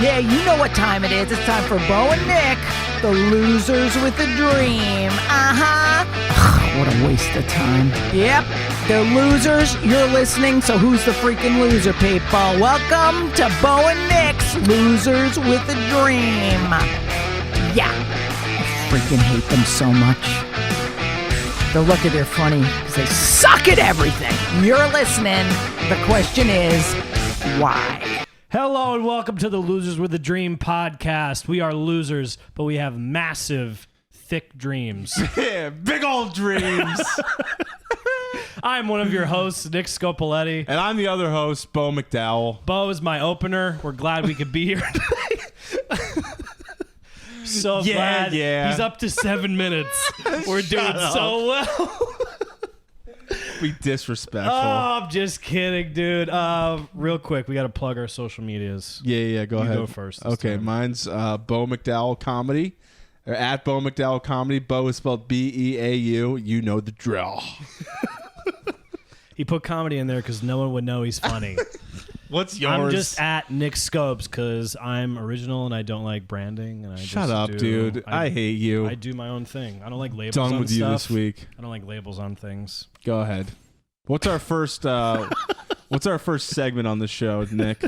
Yeah, you know what time it is. It's time for Beau and Nick, the losers with a dream. What a waste of time. Yep, they're losers. You're listening, so who's the freaking loser, people? Welcome to Beau and Nick's Losers with a Dream. Yeah, I freaking hate them so much. They're lucky they're funny because they suck at everything. You're listening. The question is, why? Hello and welcome to the Losers with a Dream podcast. We are losers, but we have massive, thick dreams. Yeah, big old dreams. I'm one of your hosts, Nick Scopoletti. And I'm the other host, Beau McDowell. Beau is my opener. We're glad we could be here today. So glad. He's up to 7 minutes. We're doing so well. Be disrespectful. Oh, I'm just kidding, dude. Real quick, we got to plug our social medias. Yeah, go ahead. You go first. Okay, mine's Beau McDowell Comedy, or at Beau McDowell Comedy. Beau is spelled B-E-A-U. You know the drill. He put comedy in there because no one would know he's funny. What's yours? I'm just at Nick Scopes because I'm original and I don't like branding. And Shut up, dude. I hate you. I do my own thing. I don't like labels Done on with stuff. you this week. I don't like labels on things. Go ahead. What's our first segment on the show, Nick?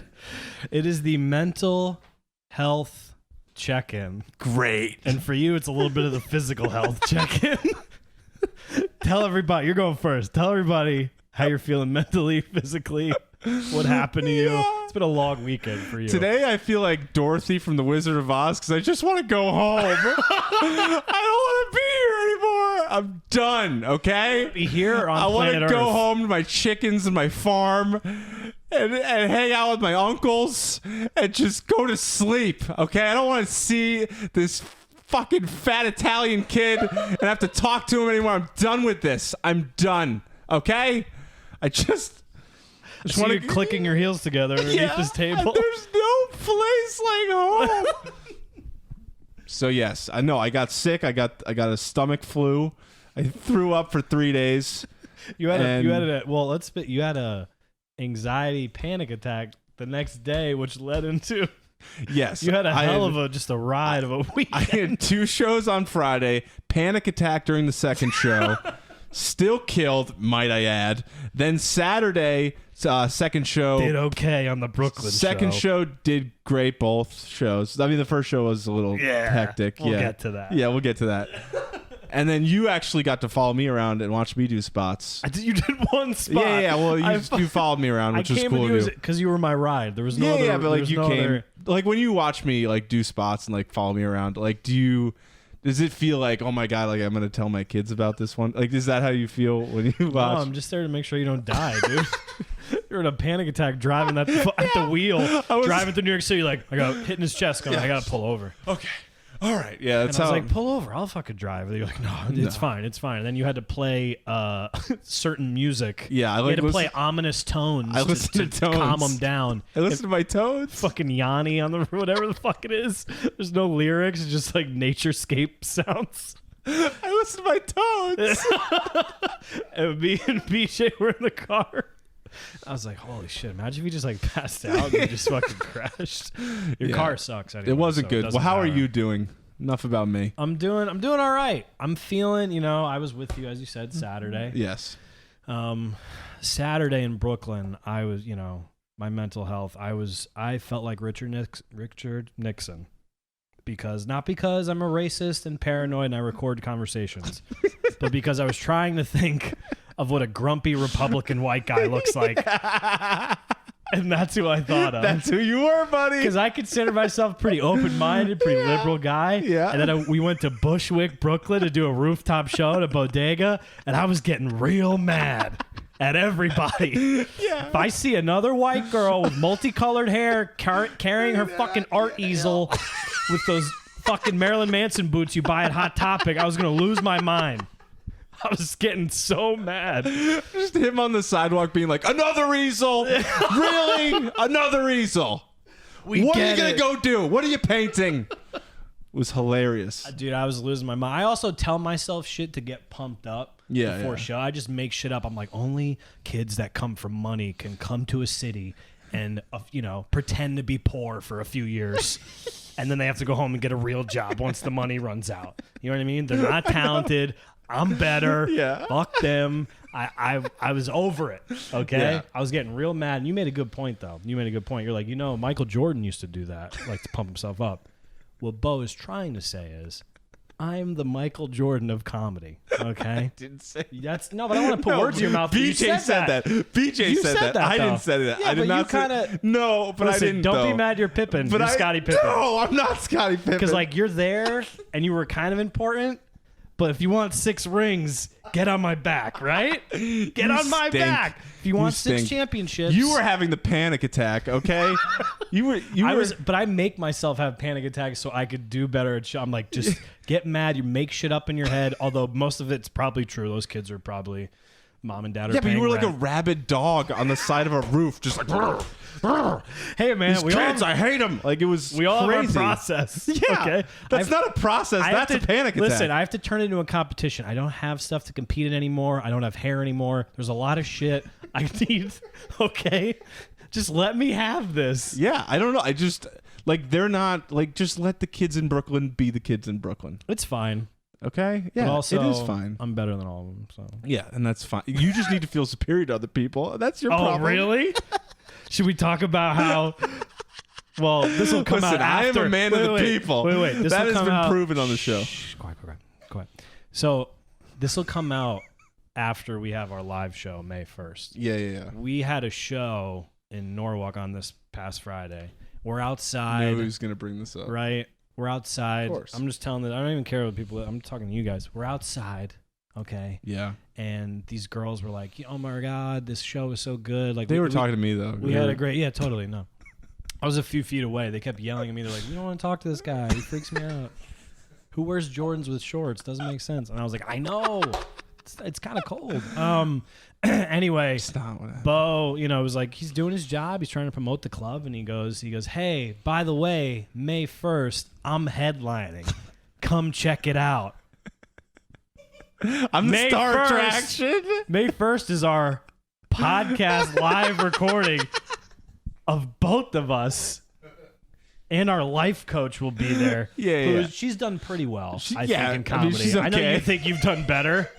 It is the mental health check-in. Great. And for you, it's a little bit of the physical health check-in. Tell everybody. You're going first. Tell everybody how you're feeling mentally, physically. What happened to you? It's been a long weekend for you. Today, I feel like Dorothy from The Wizard of Oz because I just want to go home. I don't want to be here anymore. I'm done, okay? Be here on I want to Earth. go home to my chickens and my farm and hang out with my uncles and just go to sleep, okay? I don't want to see this fucking fat Italian kid and have to talk to him anymore. I'm done with this. I'm done, okay? I just want you clicking your heels together underneath this table. There's no place like home. So yes, I know. I got sick. I got a stomach flu. I threw up for 3 days. You had a anxiety panic attack the next day, which led into yes. You had a hell of a ride of a weekend. I had 2 shows on Friday. Panic attack during the second show. Still killed, might I add. Then Saturday, second show. Did okay on the Brooklyn Second show did great, both shows. I mean, the first show was a little hectic. We'll get to that. Yeah, we'll get to that. And then you actually got to follow me around and watch me do spots. You did one spot. Yeah. Well, you folled me around, which was cool of you. Because you were my ride. There was no other. Yeah, but like you came. Other... Like when you watch me like do spots and like follow me around, like does it feel like, oh my God, like I'm going to tell my kids about this one? Like, is that how you feel when you watch? No, I'm just there to make sure you don't die, dude. You're in a panic attack driving at the wheel, driving through New York City, like, I got hitting his chest, going, I got to pull over. Okay. All right. Yeah, that's and I was like, pull over. I'll fucking drive. And you're like, no, it's fine. It's fine. And then you had to play certain music. Yeah. You had to play ominous tones. I listened to tones. Calm them down. I listened to my tones. Fucking Yanni on the whatever the fuck it is. There's no lyrics. It's just like naturescape sounds. I listened to my tones. And me and BJ were in the car. I was like, holy shit, imagine if you just like passed out and you just fucking crashed. Your car sucks anyway. It wasn't good. Well, how are you doing? Enough about me. I'm doing all right. I'm feeling, I was with you, as you said, Saturday. Yes. Saturday in Brooklyn, I was, my mental health, I felt like Richard Nixon. Not because I'm a racist and paranoid and I record conversations, but because I was trying to think of what a grumpy Republican white guy looks like. And that's who I thought of. That's who you were, buddy. Because I consider myself pretty open-minded, pretty liberal guy. Yeah. And then we went to Bushwick, Brooklyn to do a rooftop show at a bodega, and I was getting real mad at everybody. Yeah. If I see another white girl with multicolored hair carrying her fucking art easel with those fucking Marilyn Manson boots you buy at Hot Topic, I was going to lose my mind. I was getting so mad. Just him on the sidewalk being like, another easel? Really? Another easel? What are you going to go do? What are you painting? It was hilarious. Dude, I was losing my mind. I also tell myself shit to get pumped up before show. I just make shit up. I'm like, only kids that come from money can come to a city and pretend to be poor for a few years. And then they have to go home and get a real job once the money runs out. You know what I mean? They're not talented. I'm better. Yeah. Fuck them. I was over it. Okay. Yeah. I was getting real mad. And you made a good point, though. You made a good point. You're like, Michael Jordan used to do that, like to pump himself up. What Beau is trying to say is, I'm the Michael Jordan of comedy. Okay. I didn't say but I don't want to put words in your mouth. BJ said that. BJ said that. I didn't say that. Yeah, I did not say. No, but Listen, I didn't. Don't be mad. You're Pippen. But you're Scottie Pippen. No, I'm not Scottie Pippen. Because you're there and you were kind of important. But if you want 6 rings, get on my back, right? Get on my back. If you want 6 championships, you were having the panic attack, okay? But I make myself have panic attacks so I could do better at I'm like, just get mad. You make shit up in your head. Although most of it's probably true. Those kids are probably mom and dad are. Yeah, but you were like rent. a rabid dog on the side of a roof, just like. Hey man, These kids, I hate them. Like it was we all crazy. have a process. Yeah, okay. That's not a process. That's a panic attack. Listen, I have to turn it into a competition. I don't have stuff to compete in anymore. I don't have hair anymore. There's a lot of shit I need. Okay, just let me have this. Yeah, I don't know. I just they're not just let the kids in Brooklyn be the kids in Brooklyn. It's fine. Okay. Yeah, but also, it is fine. I'm better than all of them. So yeah, and that's fine. You just need to feel superior to other people. That's your problem. Oh, really? Should we talk about how? Well, this will come out after. I am a man of the people. Wait. This that will has come been out. proven on the show. Shh, quiet. So this will come out after we have our live show May 1st. Yeah. We had a show in Norwalk on this past Friday. We're outside. I knew he was going to bring this up. Right? We're outside. Of course. I'm just telling that I don't even care what people. I'm talking to you guys. We're outside. Okay. Yeah. And these girls were like, "Oh my God, this show is so good!" Like they were talking to me though. We had a great, totally. No, I was a few feet away. They kept yelling at me. They're like, "We don't want to talk to this guy. He freaks me out. Who wears Jordans with shorts? Doesn't make sense." And I was like, "I know, it's kind of cold." Anyway, Beau, was like he's doing his job. He's trying to promote the club, and he goes, "Hey, by the way, May 1st, I'm headlining. Come check it out." I'm the star attraction. May 1st is our podcast live recording of both of us, and our life coach will be there. Yeah. She's done pretty well, I think, in comedy. I mean, she's okay. I know you think you've done better.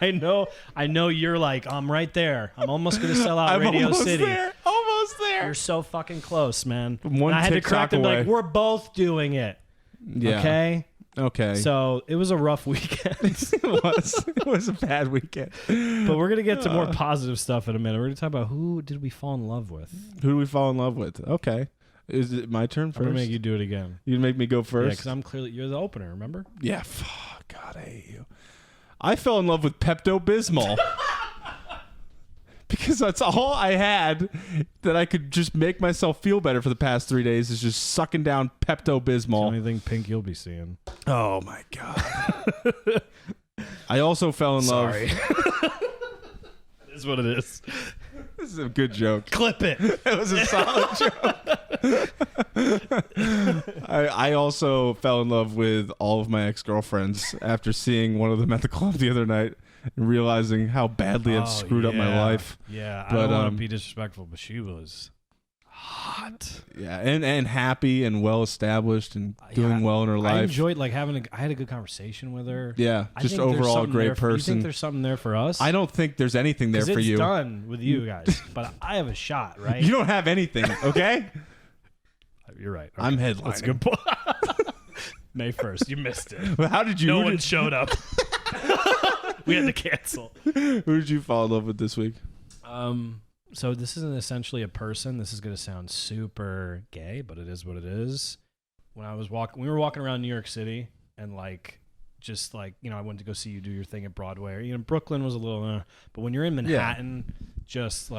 I know you're like, I'm right there. I'm almost going to sell out Radio City. Almost there. You're so fucking close, man. One and I had to TikTok correct them away. like, we're both doing it. Yeah. Okay. So it was a rough weekend. It was a bad weekend. But we're going to get to more positive stuff in a minute. We're going to talk about who did we fall in love with. Who did we fall in love with? Okay. Is it my turn first? I'm going to make you do it again. You make me go first? Yeah, because I'm clearly, you're the opener, remember? Yeah. God, I hate you. I fell in love with Pepto-Bismol. Because that's all I had that I could just make myself feel better for the past 3 days is just sucking down Pepto-Bismol. Anything pink you'll be seeing. Oh, my God. I also fell in love. Sorry. It is what it is. This is a good joke. Clip it. It was a solid joke. I also fell in love with all of my ex-girlfriends after seeing one of them at the club the other night and realizing how badly I've screwed up my life. Yeah, But, I don't want to be disrespectful, but she was hot. Yeah, and happy and well established and doing well in her life. I enjoyed I had a good conversation with her. Yeah, I just think there's overall a something great there person. You think there's something there for us? I don't think there's anything there for it's you. done with you guys, but I have a shot, right? You don't have anything, okay? You're right. Okay. I'm headlining. That's a good point. May 1st, you missed it. Well, how did you? No one showed up. We had to cancel. Who did you fall in love with this week? So this isn't essentially a person. This is going to sound super gay, but it is what it is. When I was we were walking around New York City, and I went to go see you do your thing at Broadway. Brooklyn was a little, but when you're in Manhattan, just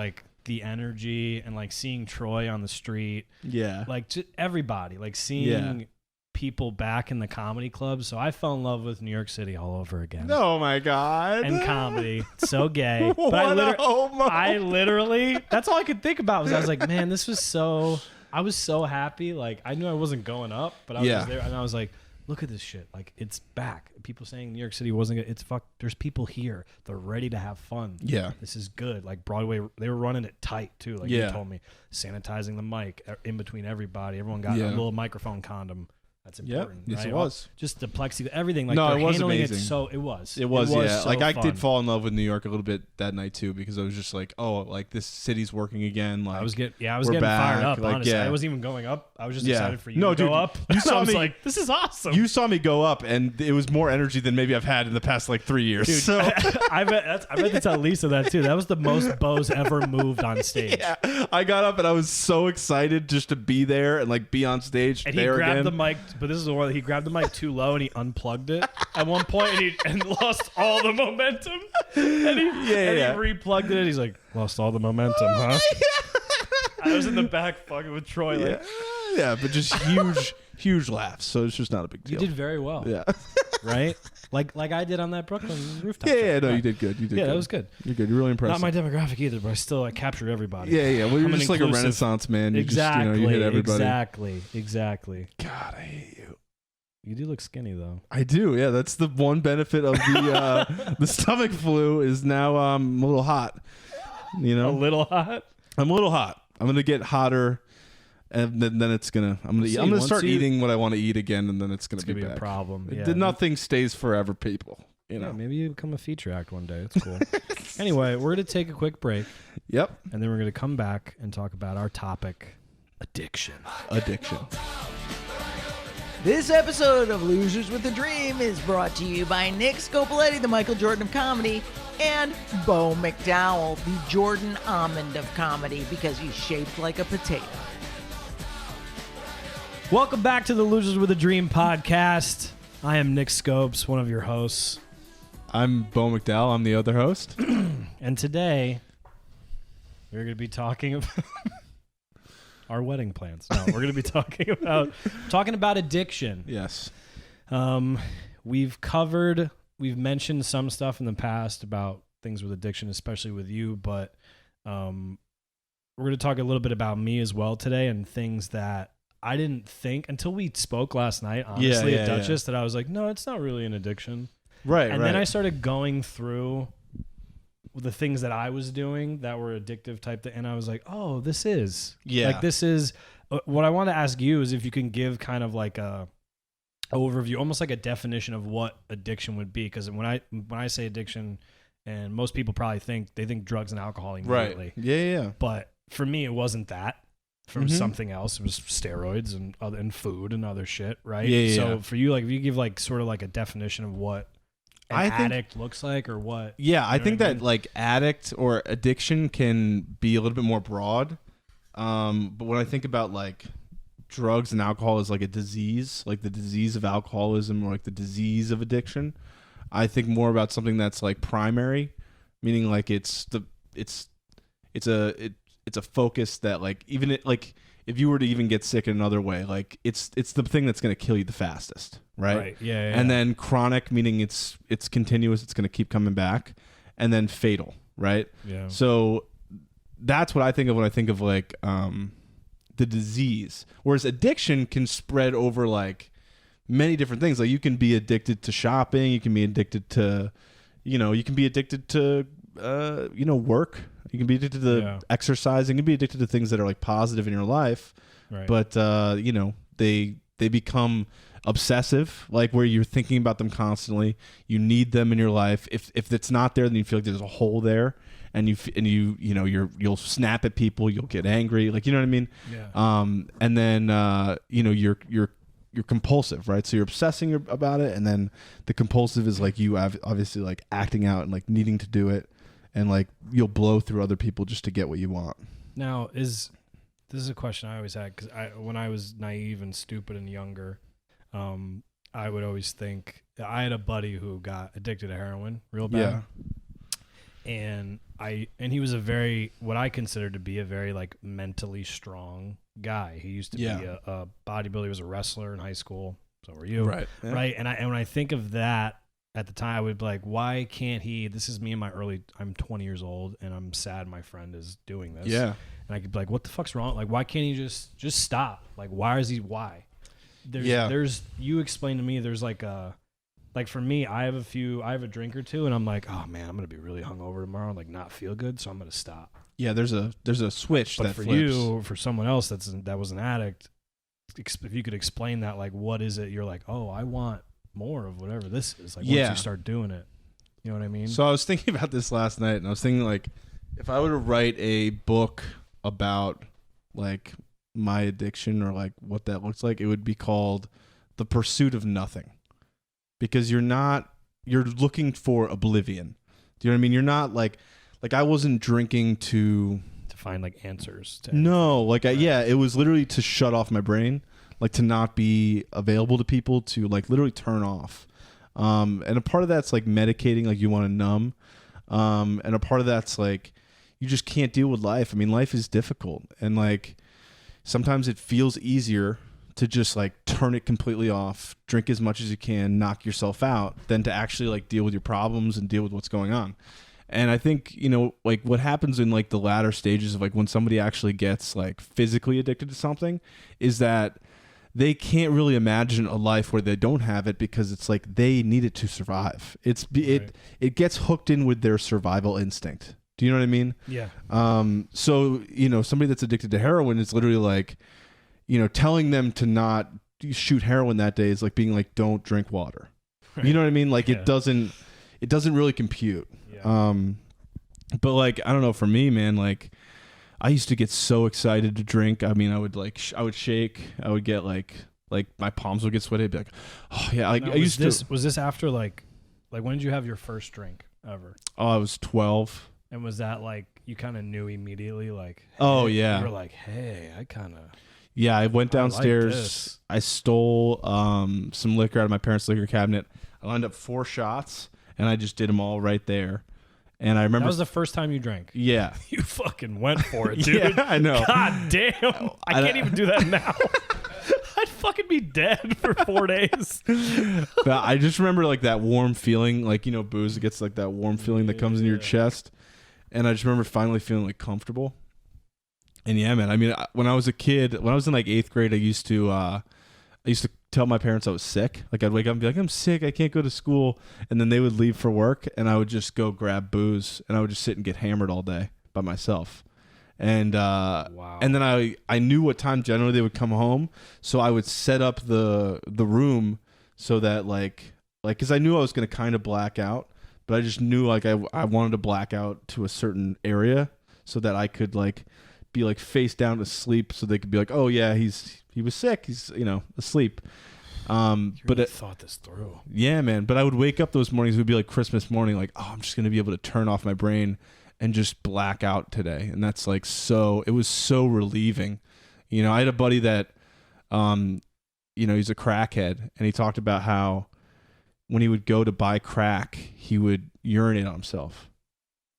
the energy and seeing Troy on the street, just everybody, seeing people back in the comedy clubs. So I fell in love with New York City all over again. Oh my God. And comedy. So gay. But What I literally, that's all I could think about was I was like, man, I was so happy. I knew I wasn't going up, but I was there and I was like, look at this shit. Like, it's back. People saying New York City wasn't good. It's fuck. There's people here. They're ready to have fun. Yeah. This is good. Like, Broadway, they were running it tight, too. Like you told me. Sanitizing the mic in between everybody. Everyone got a little microphone condom. That's important. Yes, right? it was. Just the plexi, everything. Like, No, they're it was handling amazing. it was. It was, yeah. so like, I fun. did fall in love with New York a little bit that night, too, because I was just like, oh, like, this city's working again. Like, I was getting we're fired back. up, Like, honestly. yeah. I wasn't even going up. I was just Yeah. excited for you No, to dude, go up. you saw I was me- like, this is awesome. You saw me go up, and it was more energy than maybe I've had in the past, like, 3 years. Dude, So, I bet to tell Lisa that too. That was the most Beau's ever moved on stage. yeah, I got up, and I was so excited just to be there and, like, be on stage And he there grabbed again. the mic, but this is the one he grabbed the mic too low and he unplugged it at one point and lost all the momentum. And he replugged it. And he's like, lost all the momentum, huh? I was in the back fucking with Troy. Like, Yeah, but just huge laughs. So it's just not a big deal. you did very well. Yeah. Right? Like I did on that Brooklyn rooftop. Yeah, show. no, you did good. You did Yeah, good. that was good. You're good. You're really impressive. Not my demographic either, but I captured everybody. Yeah. Well, you're I'm an just like a inclusive- Renaissance man. You Exactly. just, you hit everybody. Exactly. God, I hate you. You do look skinny though. I do. Yeah, that's the one benefit of the the stomach flu is now I'm a little hot. You know, A little hot. I'm a little hot. I'm gonna get hotter, and then I'm gonna once start you- eating what I want to eat again, and then it's gonna It's gonna be back. a problem. Yeah. Nothing stays forever, people. You know. Yeah, maybe you become a feature act one day. That's cool. Anyway, we're gonna take a quick break, Yep. and then we're gonna come back and talk about our topic, addiction. Addiction. This episode of Losers with a Dream is brought to you by Nick Scopoletti, the Michael Jordan of comedy, and Beau McDowell, the Jordan Almond of comedy, because he's shaped like a potato. Welcome back to the Losers with a Dream podcast. I am Nick Scopes, one of your hosts, I'm Beau McDowell. I'm the other host. and today we're gonna be talking about our wedding plans. No, we're gonna be talking about addiction. Yes. We've mentioned some stuff in the past about things with addiction, especially with you, but we're going to talk a little bit about me as well today and things that I didn't think until we spoke last night, honestly, at Duchess, that I was like, no, it's not really an addiction. Right. And then I started going through the things that I was doing that were addictive type and I was like, oh, this is. Yeah. Like, this is. What I want to ask you is if you can give kind of like a overview, almost like a definition of what addiction would be. Because when I say addiction, and most people probably think drugs and alcohol immediately. Right. Yeah. But for me, it wasn't that. From something else, it was steroids and food and other shit, right? Yeah. So for you, like, if you give like sort of like a definition of what an addict looks like, or what? Yeah, I think what I that mean? like addict or addiction can be a little bit more broad. But when I think about like drugs and alcohol as like a disease, like the disease of alcoholism or like the disease of addiction, I think more about something that's like primary, meaning like it's a focus that like even it, like if you were to even get sick in another way, like it's the thing that's going to kill you the fastest, right? Yeah. And then chronic, meaning it's continuous, it's going to keep coming back, and then fatal, right? Yeah. So that's what I think of when I think of like the disease. Whereas addiction can spread over like many different things. Like you can be addicted to shopping, you can be addicted to, work. You can be addicted to exercise. You can be addicted to things that are like positive in your life. Right. But they become obsessive, like where you're thinking about them constantly. You need them in your life. If it's not there, then you feel like there's a hole there, and you'll snap at people. You'll get angry, like, you know what I mean. Yeah. And then you're compulsive, right? So you're obsessing about it, and then the compulsive is like you obviously like acting out and like needing to do it, and like you'll blow through other people just to get what you want. Now, this is a question I always had, because when I was naive and stupid and younger, I would always think, I had a buddy who got addicted to heroin real bad. Yeah. And he was what I considered to be a very like mentally strong guy. He used to be a bodybuilder. He was a wrestler in high school. So were you. Right. Yeah. Right. And when I think of that at the time, I would be like, why can't he, this is me in I'm 20 years old and I'm sad my friend is doing this. Yeah. And I could be like, what the fuck's wrong? Like, why can't he just stop? Like, why? there's you explained to me there's like for me, I have a drink or two, and I'm like, oh man, I'm gonna be really hungover tomorrow, and like not feel good, so I'm gonna stop. Yeah, there's a switch but that for flips. you, for someone else that was an addict, if you could explain that, like, what is it? You're like, oh, I want more of whatever this is. Like, once you start doing it, you know what I mean? So I was thinking about this last night, and I was thinking, like, if I were to write a book about like my addiction or like what that looks like, it would be called The Pursuit of Nothing. Because you're looking for oblivion. Do you know what I mean? You're not like I wasn't drinking to find like answers. No, like it was literally to shut off my brain, like to not be available to people, to like literally turn off. And a part of that's like medicating, like you want to numb. And a part of that's like you just can't deal with life. I mean, life is difficult, and like sometimes it feels easier to just like turn it completely off, drink as much as you can, knock yourself out, than to actually like deal with your problems and deal with what's going on. And I think, you know, like what happens in like the latter stages of like when somebody actually gets like physically addicted to something is that they can't really imagine a life where they don't have it, because it's like they need it to survive. It gets hooked in with their survival instinct. Do you know what I mean? Yeah. So, you know, somebody that's addicted to heroin is literally like, you know, telling them to not shoot heroin that day is like being like, don't drink water. Right. You know what I mean? Like it doesn't really compute. Yeah. But like, I don't know, for me, man, like I used to get so excited to drink. I mean, I would shake. I would get like my palms would get sweaty. I'd be like, oh yeah. Like now, was this after like when did you have your first drink ever? Oh, I was 12. And was that like, you kind of knew immediately, like, hey, oh yeah. You were like, hey, I kind of. Yeah, I went downstairs. I stole some liquor out of my parents' liquor cabinet. I lined up 4 shots, and I just did them all right there. And I remember that was the first time you drank. Yeah, you fucking went for it, dude. Yeah, I know. God damn, I can't even do that now. I'd fucking be dead for 4 days. But I just remember like that warm feeling, like, you know, booze gets like that warm feeling that comes in your chest, and I just remember finally feeling like comfortable. And yeah, man, I mean, when I was a kid, when I was in like 8th grade, I used to tell my parents I was sick. Like I'd wake up and be like, I'm sick, I can't go to school. And then they would leave for work, and I would just go grab booze, and I would just sit and get hammered all day by myself. And wow. And then I knew what time generally they would come home, so I would set up the room so that like because I knew I was going to kind of black out, but I just knew like I wanted to black out to a certain area so that I could like be like face down to sleep, so they could be like, oh yeah, he was sick, he's, you know, asleep. You really thought this through. Yeah, man. But I would wake up those mornings, it would be like Christmas morning, like, oh, I'm just gonna be able to turn off my brain and just black out today. And that's like it was so relieving. You know, I had a buddy that you know, he's a crackhead, and he talked about how when he would go to buy crack, he would urinate on himself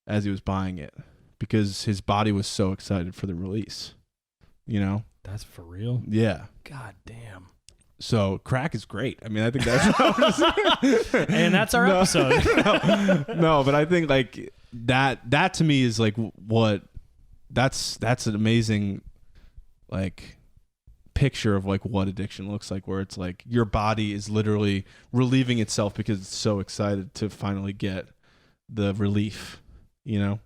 as he was buying it, because his body was so excited for the release, you know? That's for real? Yeah. God damn. So crack is great. I mean, I think that's and that's our episode. No, but I think like that to me is like that's an amazing like picture of like what addiction looks like, where it's like your body is literally relieving itself because it's so excited to finally get the relief, you know?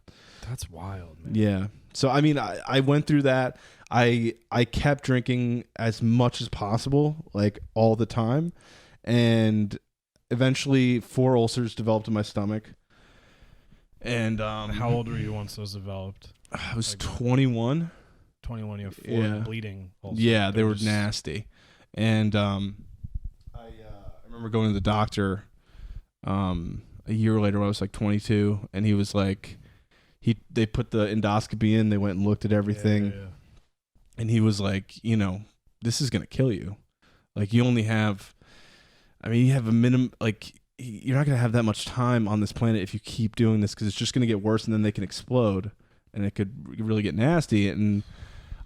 That's wild, man. Yeah. So, I mean, I went through that. I kept drinking as much as possible, like all the time. And eventually 4 ulcers developed in my stomach. And how old were you once those developed? I was like 21. 21, you have 4 bleeding ulcers. Yeah, they were nasty. And I remember going to the doctor a year later when I was like 22, and he was like, they put the endoscopy in, they went and looked at everything. Yeah. And he was like, you know, this is going to kill you. Like, you only have, I mean, you have a minimum, like, you're not going to have that much time on this planet if you keep doing this, because it's just going to get worse, and then they can explode, and it could really get nasty. And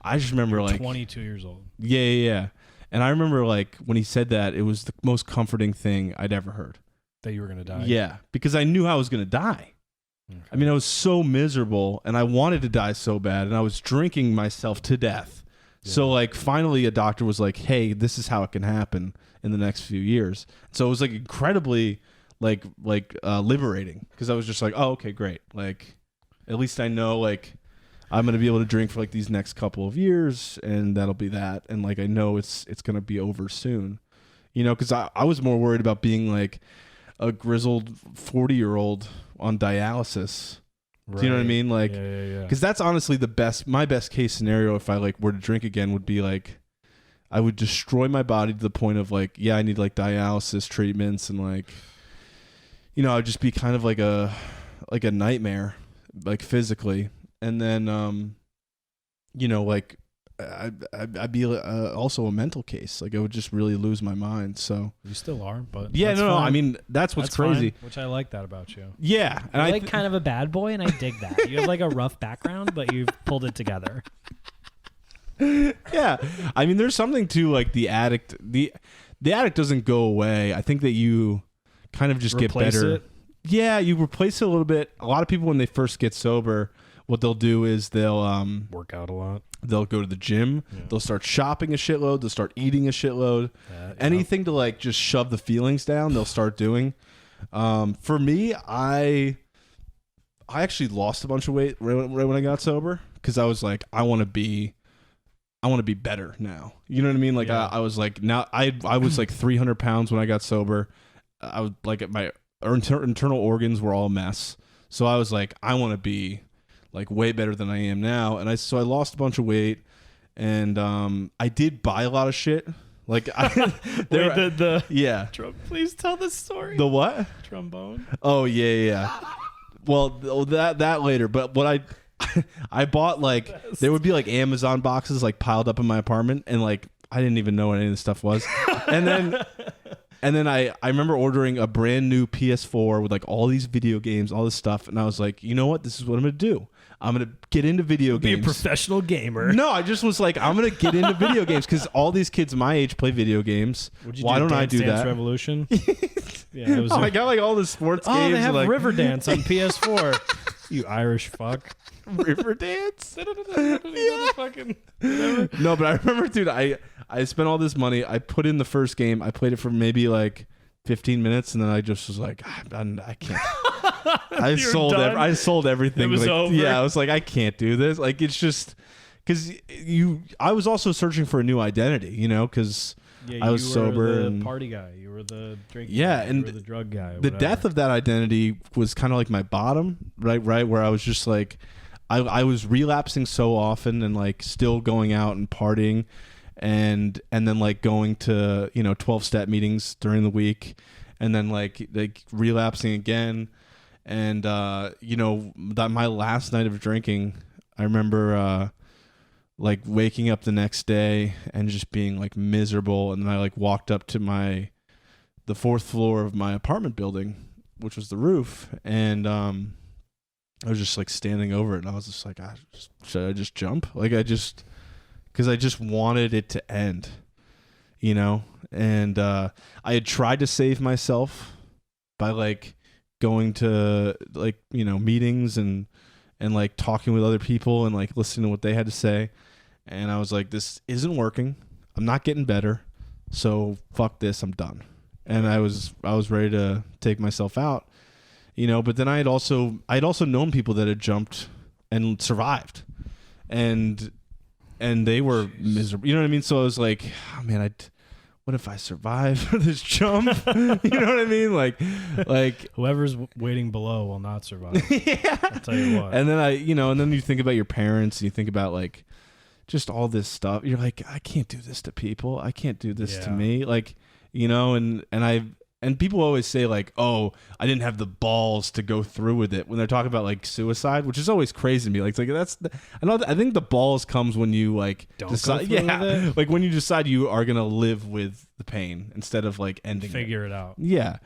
I just remember, you're like, 22 years old. Yeah. And I remember, like, when he said that, it was the most comforting thing I'd ever heard. That you were going to die? Yeah, because I knew I was going to die. Okay. I mean, I was so miserable, and I wanted to die so bad, and I was drinking myself to death So like finally a doctor was like, hey, this is how it can happen in the next few years. So it was like incredibly like liberating, because I was just like, oh, okay, great. Like at least I know like I'm going to be able to drink for like these next couple of years, and that'll be that. And like I know it's going to be over soon. You know, because I was more worried about being like a grizzled 40-year-old on dialysis. Right. Do you know what I mean? Like, because that's honestly my best case scenario if I like were to drink again would be like, I would destroy my body to the point of like, yeah, I need like dialysis treatments, and like, you know, I'd just be kind of like a nightmare, like physically. And then, you know, like I'd be also a mental case. Like I would just really lose my mind. So you still are, but yeah, no. I mean, that's what's crazy. Fine, which I like that about you. Yeah, and you're like kind of a bad boy, and I dig that. You have like a rough background, but you've pulled it together. Yeah, I mean, there's something to like the addict. The addict doesn't go away. I think that you kind of just get better. It? Yeah, you replace it a little bit. A lot of people when they first get sober, what they'll do is they'll work out a lot. They'll go to the gym. Yeah. They'll start shopping a shitload. They'll start eating a shitload. Anything to like just shove the feelings down, they'll start doing. For me, I actually lost a bunch of weight right when I got sober, because I was like, I want to be better now. You know what I mean? Like I was like, now I was like 300 pounds when I got sober. I was like, my internal organs were all a mess. So I was like, I want to be like way better than I am now. And so I lost a bunch of weight, and I did buy a lot of shit. Like please tell the story. The what? Trombone. Oh yeah. Well, that later. But what I bought, like there would be like Amazon boxes like piled up in my apartment, and like I didn't even know what any of this stuff was. And then I remember ordering a brand new PS4 with like all these video games, all this stuff, and I was like, you know what? This is what I'm gonna do. I'm going to get into video games. Be a professional gamer. No, I just was like, I'm going to get into video games because all these kids my age play video games. Why don't I do Dance that? Revolution? Yeah, I got like all the sports games. Oh, they have like, Riverdance on PS4. You Irish fuck. Riverdance? No, but I remember, dude, I spent all this money. I put in the first game. I played it for maybe like 15 minutes, and then I just was like, I can't. I sold everything. It was like, over. Yeah, I was like, I can't do this. Like, it's just because I was also searching for a new identity, you know, because I was sober. You were the and party guy. You were the drinking guy. And you were the drug guy. The death of that identity was kind of like my bottom, right? Where I was just like, I was relapsing so often, and like still going out and partying, and then like going to 12-step meetings during the week, and then like relapsing again. And that my last night of drinking, I remember like waking up the next day and just being like miserable. And then I like walked up to the fourth floor of my apartment building, which was the roof, and I was just like standing over it, and I was just like, should I just jump? Like because I just wanted it to end, you know. And I had tried to save myself by like going to like meetings and like talking with other people and like listening to what they had to say, and I was like, this isn't working. I'm not getting better, so fuck this. I'm done. And I was ready to take myself out, but then I had also known people that had jumped and survived, and they were miserable. You know what I mean? So I was like, oh, man, what if I survive this jump? You know what I mean? Like whoever's waiting below will not survive. Yeah. I'll tell you what. And then and then you think about your parents, and you think about like just all this stuff. You're like, I can't do this to people. I can't do this to me. Like, and people always say like, oh, I didn't have the balls to go through with it when they're talking about like suicide, which is always crazy to me. Like I think the balls comes when you like decide, with it. Like when you decide you are gonna live with the pain instead of like ending Figure it out. Yeah.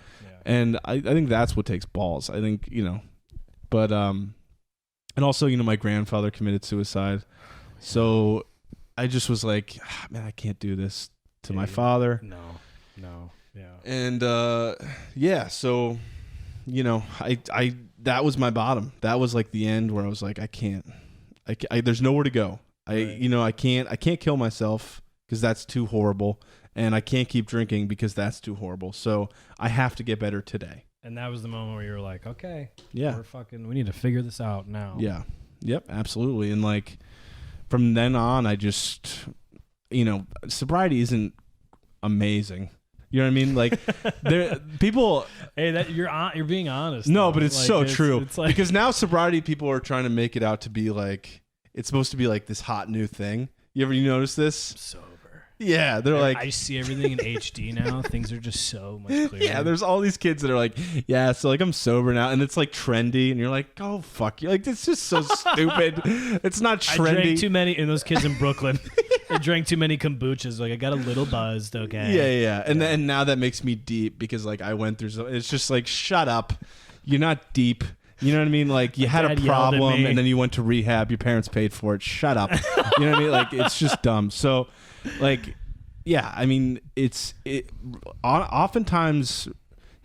And I think that's what takes balls. I think, but and also, my grandfather committed suicide. So I just was like, man, I can't do this to my father. No. Yeah. And so I that was my bottom. That was like the end where I was like, I can't. There's nowhere to go. I can't kill myself because that's too horrible, and I can't keep drinking because that's too horrible. So I have to get better today. And that was the moment where you were like, okay, Yeah. we need to figure this out now. Yeah. Yep, absolutely. And like from then on, I just, sobriety isn't amazing. You know what I mean? Like people. Hey, that you're being honest. No, though. but it's Like, so true. It's like, because now sobriety people are trying to make it out to be like, it's supposed to be like this hot new thing. You notice this? sober. Yeah, they're like, I see everything in HD now. Things are just so much clearer. yeah, there's all these kids that are like, yeah, so like I'm sober now, and it's like trendy, and you're like, oh fuck you, like it's just so stupid. It's not trendy. I drank too many, and those kids in Brooklyn, they drank too many kombuchas. Like I got a little buzzed. Okay. Yeah. And now that makes me deep because like I went through. It's just like, shut up, you're not deep. You know what I mean? Like you had a dad yelled at problem, me. and then you went to rehab. Your parents paid for it. Shut up. You know what I mean? Like it's just dumb. So, like, yeah, I mean, oftentimes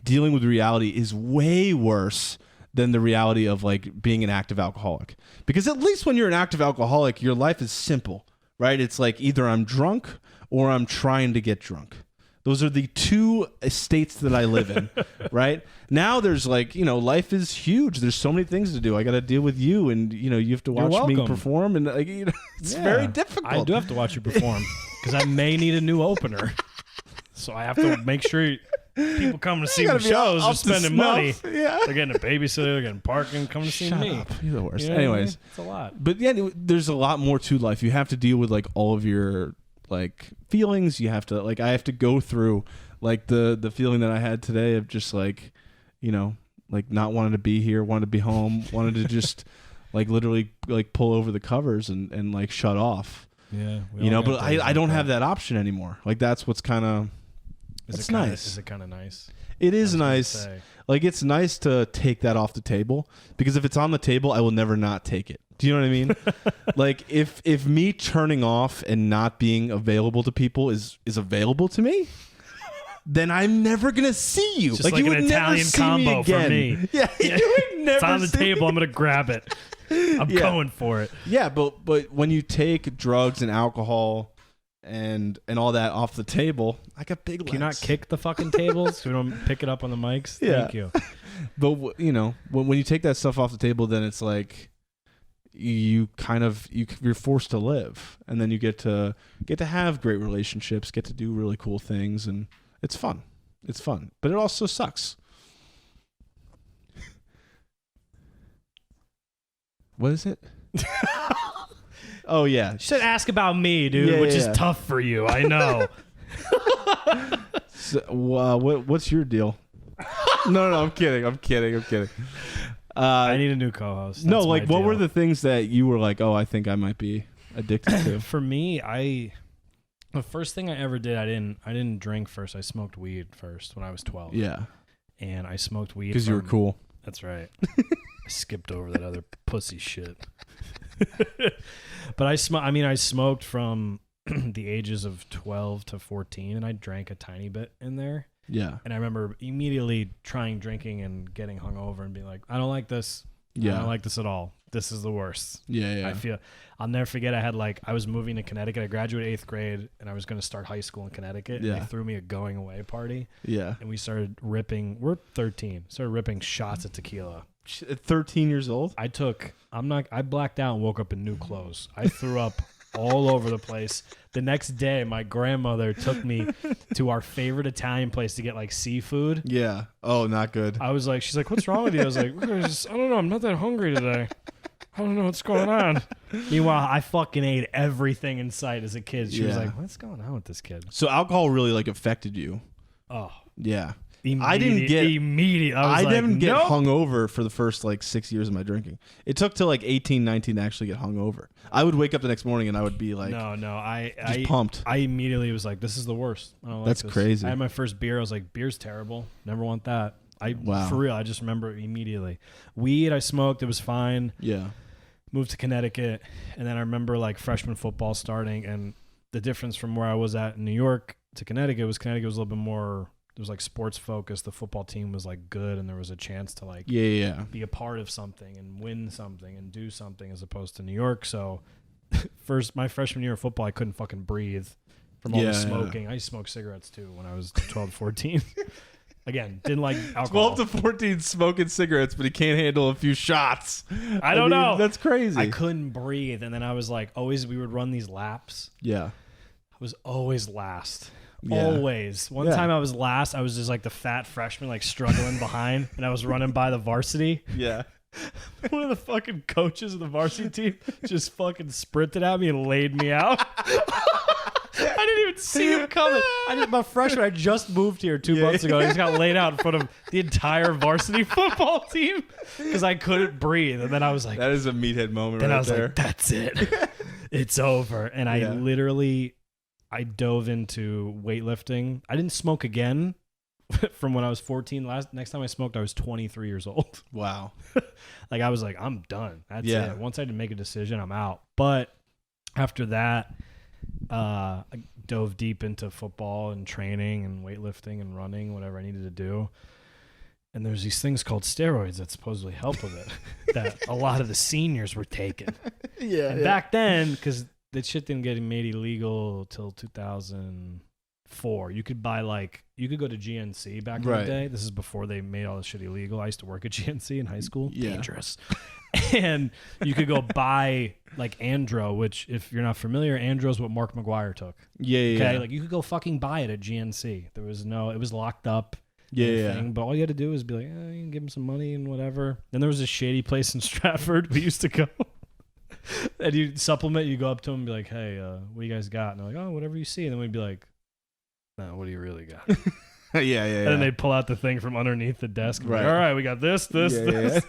dealing with reality is way worse than the reality of like being an active alcoholic. Because at least when you're an active alcoholic, your life is simple, right? It's like either I'm drunk or I'm trying to get drunk. Those are the two states that I live in, right? Now there's like, life is huge. There's so many things to do. I got to deal with you, and you have to watch me perform, and like, it's very difficult. I do have to watch you perform because I may need a new opener. So I have to make sure people come to see my shows are spending money. Yeah. They're getting a babysitter, they're getting parking, coming to see Shut me. up. You're the worst. You know what I mean? Anyways, It's a lot. but yeah, there's a lot more to life. You have to deal with like all of your like feelings. You have to I have to go through like the feeling that I had today of just like, like not wanting to be here, wanted to be home, wanted to just like literally like pull over the covers and like shut off. Yeah. But I don't have that option anymore. Like that's what's kind of, it's nice. Is it kind of nice? It is nice. Like it's nice to take that off the table because if it's on the table, I will never not take it. Do you know what I mean? Like if me turning off and not being available to people is available to me, then I'm never gonna see you. Just like you an would never Italian see combo me again. for me. Yeah, you would never. It's on the see table. me. I'm gonna grab it. I'm going for it. Yeah, but when you take drugs and alcohol and all that off the table, I got big legs. Can you not kick the fucking tables so we don't pick it up on the mics? Yeah. Thank you. But when you take that stuff off the table, then it's like you're forced to live, and then you get to have great relationships, get to do really cool things, and it's fun. It's fun, but it also sucks. What is it? Oh yeah, You should ask about me, dude, which is tough for you. I know. So, what's your deal? No, I'm kidding. I need a new co-host. No, That's like my what were deal. the things that you were like, oh, I think I might be addicted to? For me, the first thing I ever did, I didn't drink first. I smoked weed first when I was 12. Yeah, And I smoked weed because you were cool. That's right. I skipped over that other pussy shit. But I smoked from the ages of 12 to 14, and I drank a tiny bit in there. Yeah. And I remember immediately trying drinking and getting hungover and being like, I don't like this. Yeah. I don't like this at all. This is the worst. Yeah. I'll never forget. I was moving to Connecticut. I graduated 8th grade, and I was going to start high school in Connecticut. Yeah. And they threw me a going away party. Yeah. And we started ripping. We're 13. Started ripping shots of tequila. At 13 years old? I blacked out and woke up in new clothes. I threw up all over the place. The next day, my grandmother took me to our favorite Italian place to get like seafood. Yeah. Oh, not good. She's like, what's wrong with you? I was like, I don't know. I'm not that hungry today. I don't know what's going on. Meanwhile, I fucking ate everything in sight as a kid. She was like, what's going on with this kid? So alcohol really like affected you. Oh, Yeah. I didn't get hungover for the first like 6 years of my drinking. It took till like 18, 19 to actually get hungover. I would wake up the next morning and I would be like, I pumped. I immediately was like, this is the worst. I don't like That's this. crazy. I had my first beer. I was like, beer's terrible. Never want that. Wow. For real. I just remember immediately. Weed, I smoked. It was fine. Yeah. Moved to Connecticut, and then I remember like freshman football starting, and the difference from where I was at in New York to Connecticut was a little bit more. It was like sports focused. The football team was like good, and there was a chance to like be a part of something and win something and do something as opposed to New York. So my freshman year of football, I couldn't fucking breathe from all the smoking. I used to smoke cigarettes too when I was 12 to 14. Again, didn't like alcohol. 12 to 14 smoking cigarettes, but he can't handle a few shots. I don't know. That's crazy. I couldn't breathe. And then I was like, always, we would run these laps. Yeah. I was always last. Yeah. Always. One time I was last. I was just like the fat freshman, like struggling behind, and I was running by the varsity. Yeah. One of the fucking coaches of the varsity team just fucking sprinted at me and laid me out. I didn't even see him coming. My freshman, I just moved here 2 months ago. I just got laid out in front of the entire varsity football team because I couldn't breathe. And then I was like, that is a meathead moment then right I was there. like, that's it. It's over. And I dove into weightlifting. I didn't smoke again from when I was 14. Next time I smoked, I was 23 years old. Wow. Like I was like, I'm done. That's it. Once I had to make a decision, I'm out. But after that, I dove deep into football and training and weightlifting and running, whatever I needed to do. And there's these things called steroids that supposedly help with it that a lot of the seniors were taking. And back then, because that shit didn't get made illegal till 2004. You could go to GNC back in the day. This is before they made all this shit illegal. I used to work at GNC in high school. Yeah. Dangerous. And you could go buy like Andro, which if you're not familiar, Andro is what Mark McGuire took. Okay. Like you could go fucking buy it at GNC. It was locked up. But all you had to do was be like, you can give him some money and whatever. Then there was a shady place in Stratford we used to go. And you supplement, you go up to them and be like, hey, what do you guys got? And they're like, oh, whatever you see. And then we'd be like, no, what do you really got? And then they'd pull out the thing from underneath the desk. And be like, all right, we got this. And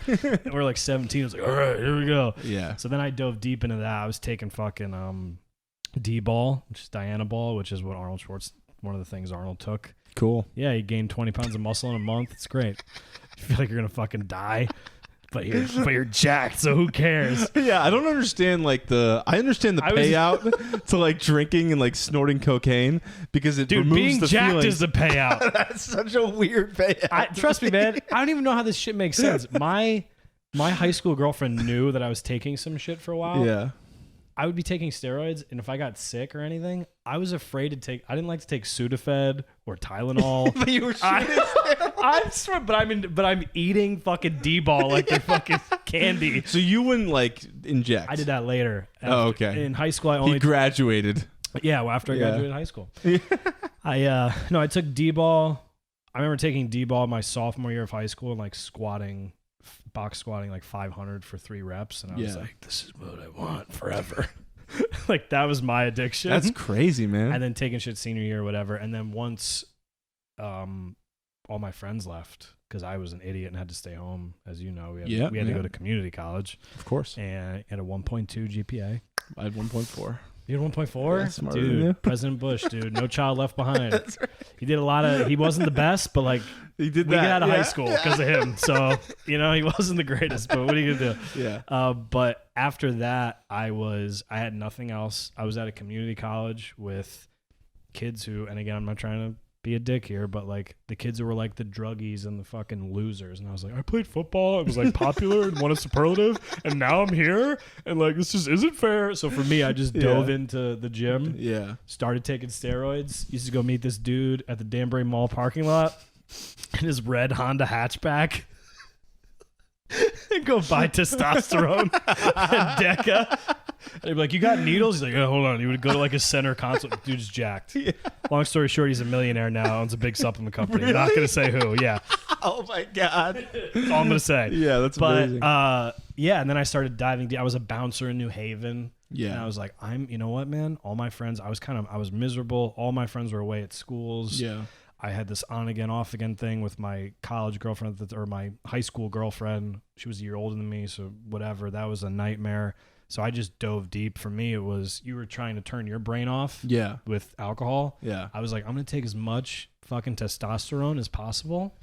we're like 17. I was like, all right, here we go. Yeah. So then I dove deep into that. I was taking fucking D-ball, which is Diana-ball, which is what one of the things Arnold took. Cool. Yeah, he gained 20 pounds of muscle in a month. It's great. You feel like you're going to fucking die. But you're jacked, so who cares? Yeah, I don't understand I understand the payout to like drinking and like snorting cocaine because it removes being the jacked feelings. is the payout. That's such a weird payout. Trust me, man. I don't even know how this shit makes sense. My high school girlfriend knew that I was taking some shit for a while. Yeah. I would be taking steroids, and if I got sick or anything, I was afraid to take. I didn't like to take Sudafed or Tylenol. But you were shooting. But I'm eating fucking D-ball like they're fucking candy. So you wouldn't like inject? I did that later. Okay. In high school, he graduated. Yeah, after I graduated high school. I took D-ball. I remember taking D-ball my sophomore year of high school and like box squatting like 500 for 3 reps, and I was like, this is what I want forever. Like that was my addiction. That's crazy, man. And then taking shit senior year or whatever, and then once all my friends left because I was an idiot and had to stay home, as you know. We had to go to community college, of course, and I had a 1.2 GPA. I had 1.4. You had 1.4? Yeah, dude, President Bush, dude. No child left behind. Right. He did a lot of... He wasn't the best, but like... He did we got out of high school because of him. So, he wasn't the greatest, but what are you going to do? Yeah. But after that, I had nothing else. I was at a community college with kids who... And again, I'm not trying to be a dick here, but like the kids who were like the druggies and the fucking losers. And I was like, I played football. I was like popular and won a superlative. And now I'm here. And like, this just isn't fair. So for me, I just dove into the gym. Yeah. Started taking steroids. Used to go meet this dude at the Danbury Mall parking lot in his red Honda hatchback. And go buy testosterone and Deca. And he'd be like, you got needles? He's like, oh, hold on. He would go to like a center console. Dude's jacked. Yeah. Long story short, he's a millionaire now. Owns a big supplement company. Really? Not going to say who. Yeah. Oh, my God. That's all I'm going to say. Yeah, that's amazing. And then I started diving deep. I was a bouncer in New Haven. Yeah. And I was like, you know what, man? All my friends, I was miserable. All my friends were away at schools. Yeah. I had this on again, off again thing with my college girlfriend or my high school girlfriend. She was a year older than me, so whatever. That was a nightmare. So I just dove deep. For me, it was you were trying to turn your brain off with alcohol. Yeah. I was like, I'm going to take as much fucking testosterone as possible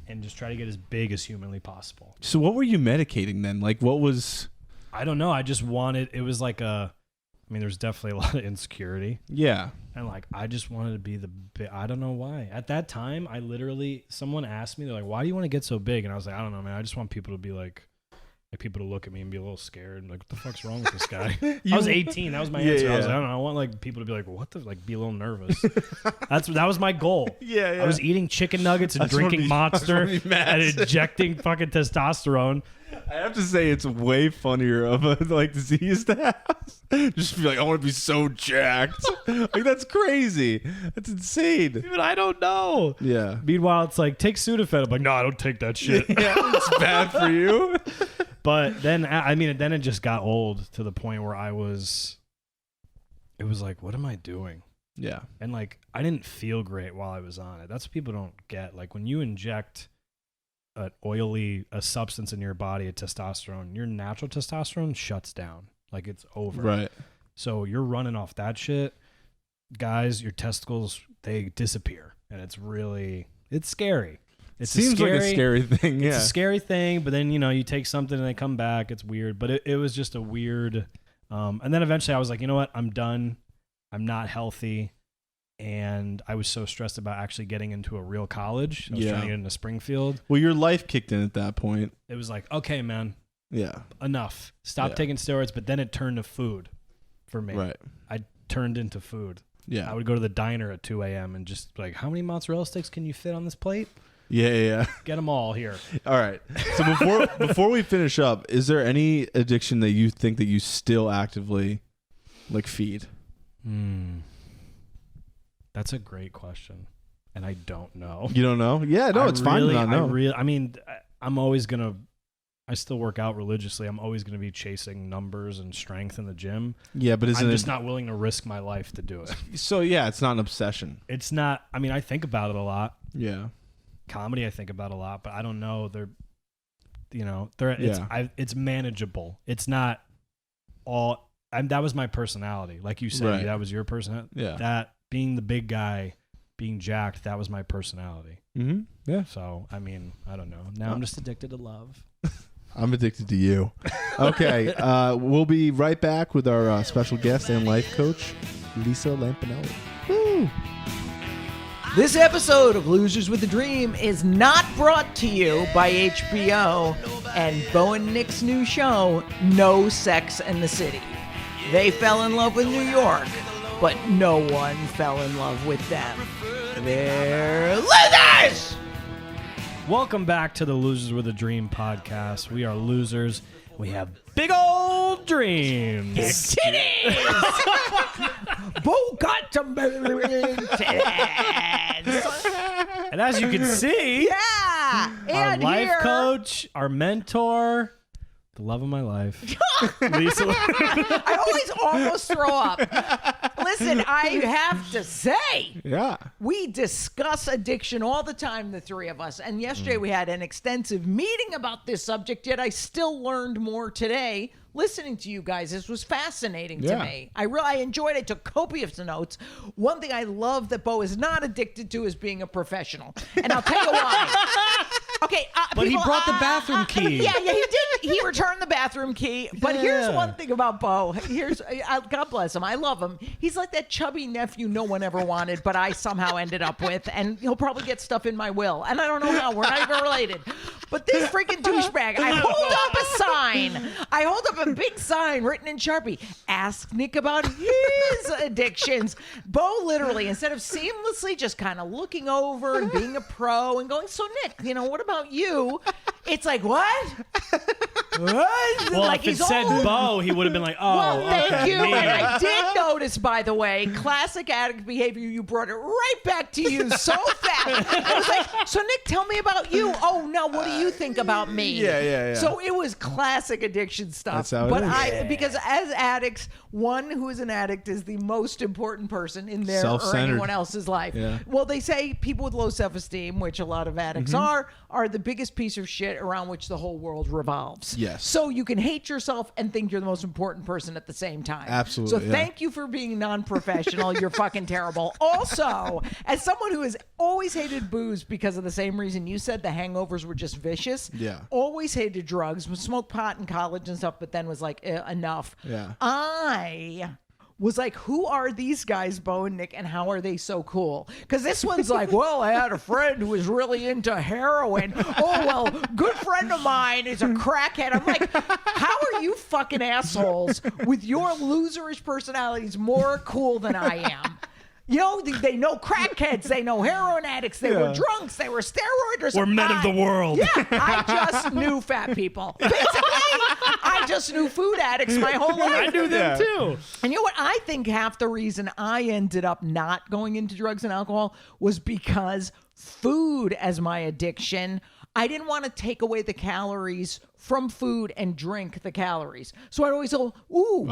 and just try to get as big as humanly possible. So what were you medicating then? Like what was... I don't know. I just wanted... It was like there's definitely a lot of insecurity. Yeah. And like, I just wanted to be I don't know why. At that time, someone asked me, they're like, why do you want to get so big? And I was like, I don't know, man. I just want people to be like like people to look at me and be a little scared, and like, what the fuck's wrong with this guy? I was 18. That was my answer. I was like, I don't know. I want like people to be like, what the, like, be a little nervous. That was my goal. Yeah. I was eating chicken nuggets and drinking Monster and injecting fucking testosterone. I have to say, it's way funnier of a like disease to have. Just feel like I want to be so jacked. Like that's crazy. That's insane. Dude, I don't know. Yeah. Meanwhile, it's like, take Sudafed. I'm like, no, I don't take that shit. Yeah, it's bad for you. But then, I mean, then it just got old to the point where it was like, what am I doing? Yeah. And like, I didn't feel great while I was on it. That's what people don't get. Like when you inject a substance in your body, a testosterone, your natural testosterone shuts down. Like it's over. Right. So you're running off that shit. Guys, your testicles, they disappear. And it's scary. It seems like a scary thing. Yeah. It's a scary thing, but then, you take something and they come back. It's weird. But it was just a weird. And then eventually I was like, you know what? I'm done. I'm not healthy. And I was so stressed about actually getting into a real college. I was trying to get into Springfield. Well, your life kicked in at that point. It was like, okay, man. Yeah. Enough. Stop taking steroids. But then it turned to food for me. Right. I turned into food. Yeah. I would go to the diner at 2 a.m. and just like, how many mozzarella sticks can you fit on this plate? Yeah. Get them all here. All right. So before we finish up, is there any addiction that you think that you still actively like feed? That's a great question, and I don't know. You don't know? Yeah, no, it's fine to not know. I mean, I'm always gonna. I still work out religiously. I'm always gonna be chasing numbers and strength in the gym. Yeah, but I'm just not willing to risk my life to do it. So yeah, it's not an obsession. It's not. I mean, I think about it a lot. Yeah. Comedy, I think about a lot, but I don't know. It's manageable. It's not all. That was my personality, like you said. Right. That was your personality. Yeah. That being the big guy, being jacked, that was my personality. Mm-hmm. Yeah. So I mean, I don't know. Now I'm just addicted to love. I'm addicted to you. Okay. We'll be right back with our special guest and life coach, Lisa Lampanelli. Woo! This episode of Losers with a Dream is not brought to you by HBO and Beau and Nick's new show, No Sex and the City. They fell in love with New York, but no one fell in love with them. They're losers! Welcome back to the Losers with a Dream podcast. We are losers. We have big old dreams. Titties! Beau got some titties. And as you can see, Yeah! our And life here, coach, our mentor, the love of my life, Lisa. I always almost throw up. Listen, I have to say, Yeah. we discuss addiction all the time, the three of us. And yesterday we had an extensive meeting about this subject, yet I still learned more today listening to you guys. This was fascinating to me. I enjoyed it. I took copious notes. One thing I love that Beau is not addicted to is being a professional. And I'll tell you why. Okay, But he brought the bathroom key. Yeah, he did. He returned the bathroom key. But here's one thing about Beau. God bless him. I love him. He's like that chubby nephew no one ever wanted, but I somehow ended up with. And he'll probably get stuff in my will. And I don't know how. We're not even related. But this freaking douchebag, I hold up a sign. I hold up a big sign written in Sharpie. Ask Nick about his addictions. Beau literally, instead of seamlessly just kind of looking over and being a pro and going, so Nick, what about you? It's like, what? What? Well, like if it said Beau, he would have been like, oh, well, thank okay, you. me. And I did notice, by the way, classic addict behavior. You brought it right back to you so fast. I was like, so Nick, tell me about you. Oh, now what do you think about me? Yeah. So it was classic addiction stuff. That's how it but is. Because as addicts, one who is an addict is the most important person in their or Self-centered. anyone else's life. Yeah. Well, they say people with low self-esteem, which a lot of addicts are the biggest piece of shit around which the whole world revolves. Yes. So you can hate yourself and think you're the most important person at the same time. Absolutely, So yeah. thank you for being non-professional. You're fucking terrible. Also, as someone who has always hated booze because of the same reason you said, the hangovers were just vicious. Yeah. Always hated drugs, smoked pot in college and stuff, but then was like, enough. Yeah. I was like, who are these guys, Beau and Nick, and how are they so cool? Because this one's like, well, I had a friend who was really into heroin. Oh, well, good friend of mine is a crackhead. I'm like, how are you fucking assholes with your loserish personalities more cool than I am? You know, they know crackheads, they know heroin addicts, they were drunks, they were steroiders. We're men of the world. Yeah, I just knew fat people. Basically, I just knew food addicts my whole life. I knew them too. And you know what? I think half the reason I ended up not going into drugs and alcohol was because food as my addiction, I didn't want to take away the calories from food and drink the calories. So I'd always go, ooh,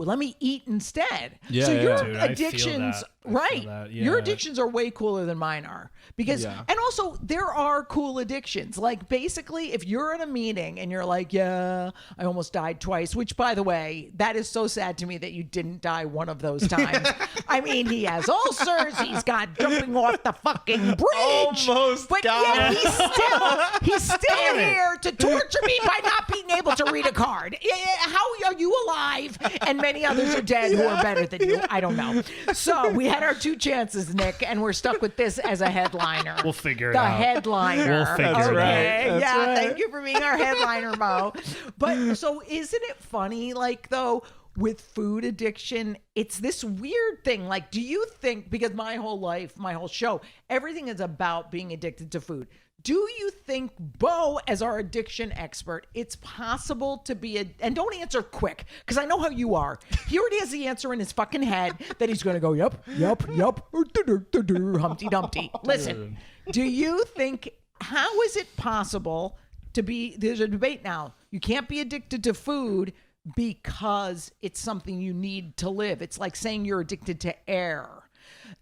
let me eat instead. Yeah, so yeah. your Dude, I feel addictions, that. I feel right? that, Your yeah. addictions are way cooler than mine are. Because, and also there are cool addictions. Like basically if you're in a meeting and you're like, yeah, I almost died twice, which by the way, that is so sad to me that you didn't die one of those times. I mean, he has ulcers. He's got jumping off the fucking bridge. Almost But got yet he's still here to torture me by not being able to read a card. How are you alive? And many others are dead who are better than you. I don't know. So we had our 2 chances, Nick, and we're stuck with this as a headliner. We'll figure it the out. headliner. We'll figure it out. Okay. That's Yeah, right. thank you for being our headliner, Beau. But so isn't it funny, like, though, with food addiction, it's this weird thing. Like, do you think, because my whole life, my whole show, everything is about being addicted to food. Do you think, Beau, as our addiction expert, it's possible to be and don't answer quick, because I know how you are. He already has the answer in his fucking head that he's going to go, yup, Humpty Dumpty. Listen, do you think, how is it possible to be, there's a debate now, you can't be addicted to food because it's something you need to live. It's like saying you're addicted to air.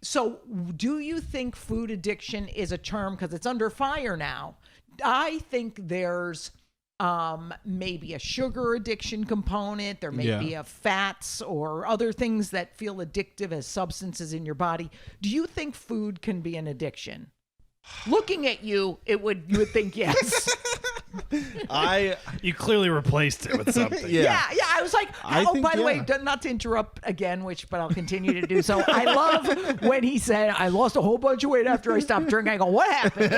So do you think food addiction is a term, because it's under fire now? I think there's maybe a sugar addiction component. There may be a fats or other things that feel addictive as substances in your body. Do you think food can be an addiction? Looking at you, you would think yes. You clearly replaced it with something. Yeah. I was like, think, by the way, not to interrupt again, but I'll continue to do so. I love when he said, I lost a whole bunch of weight after I stopped drinking. I go, what happened?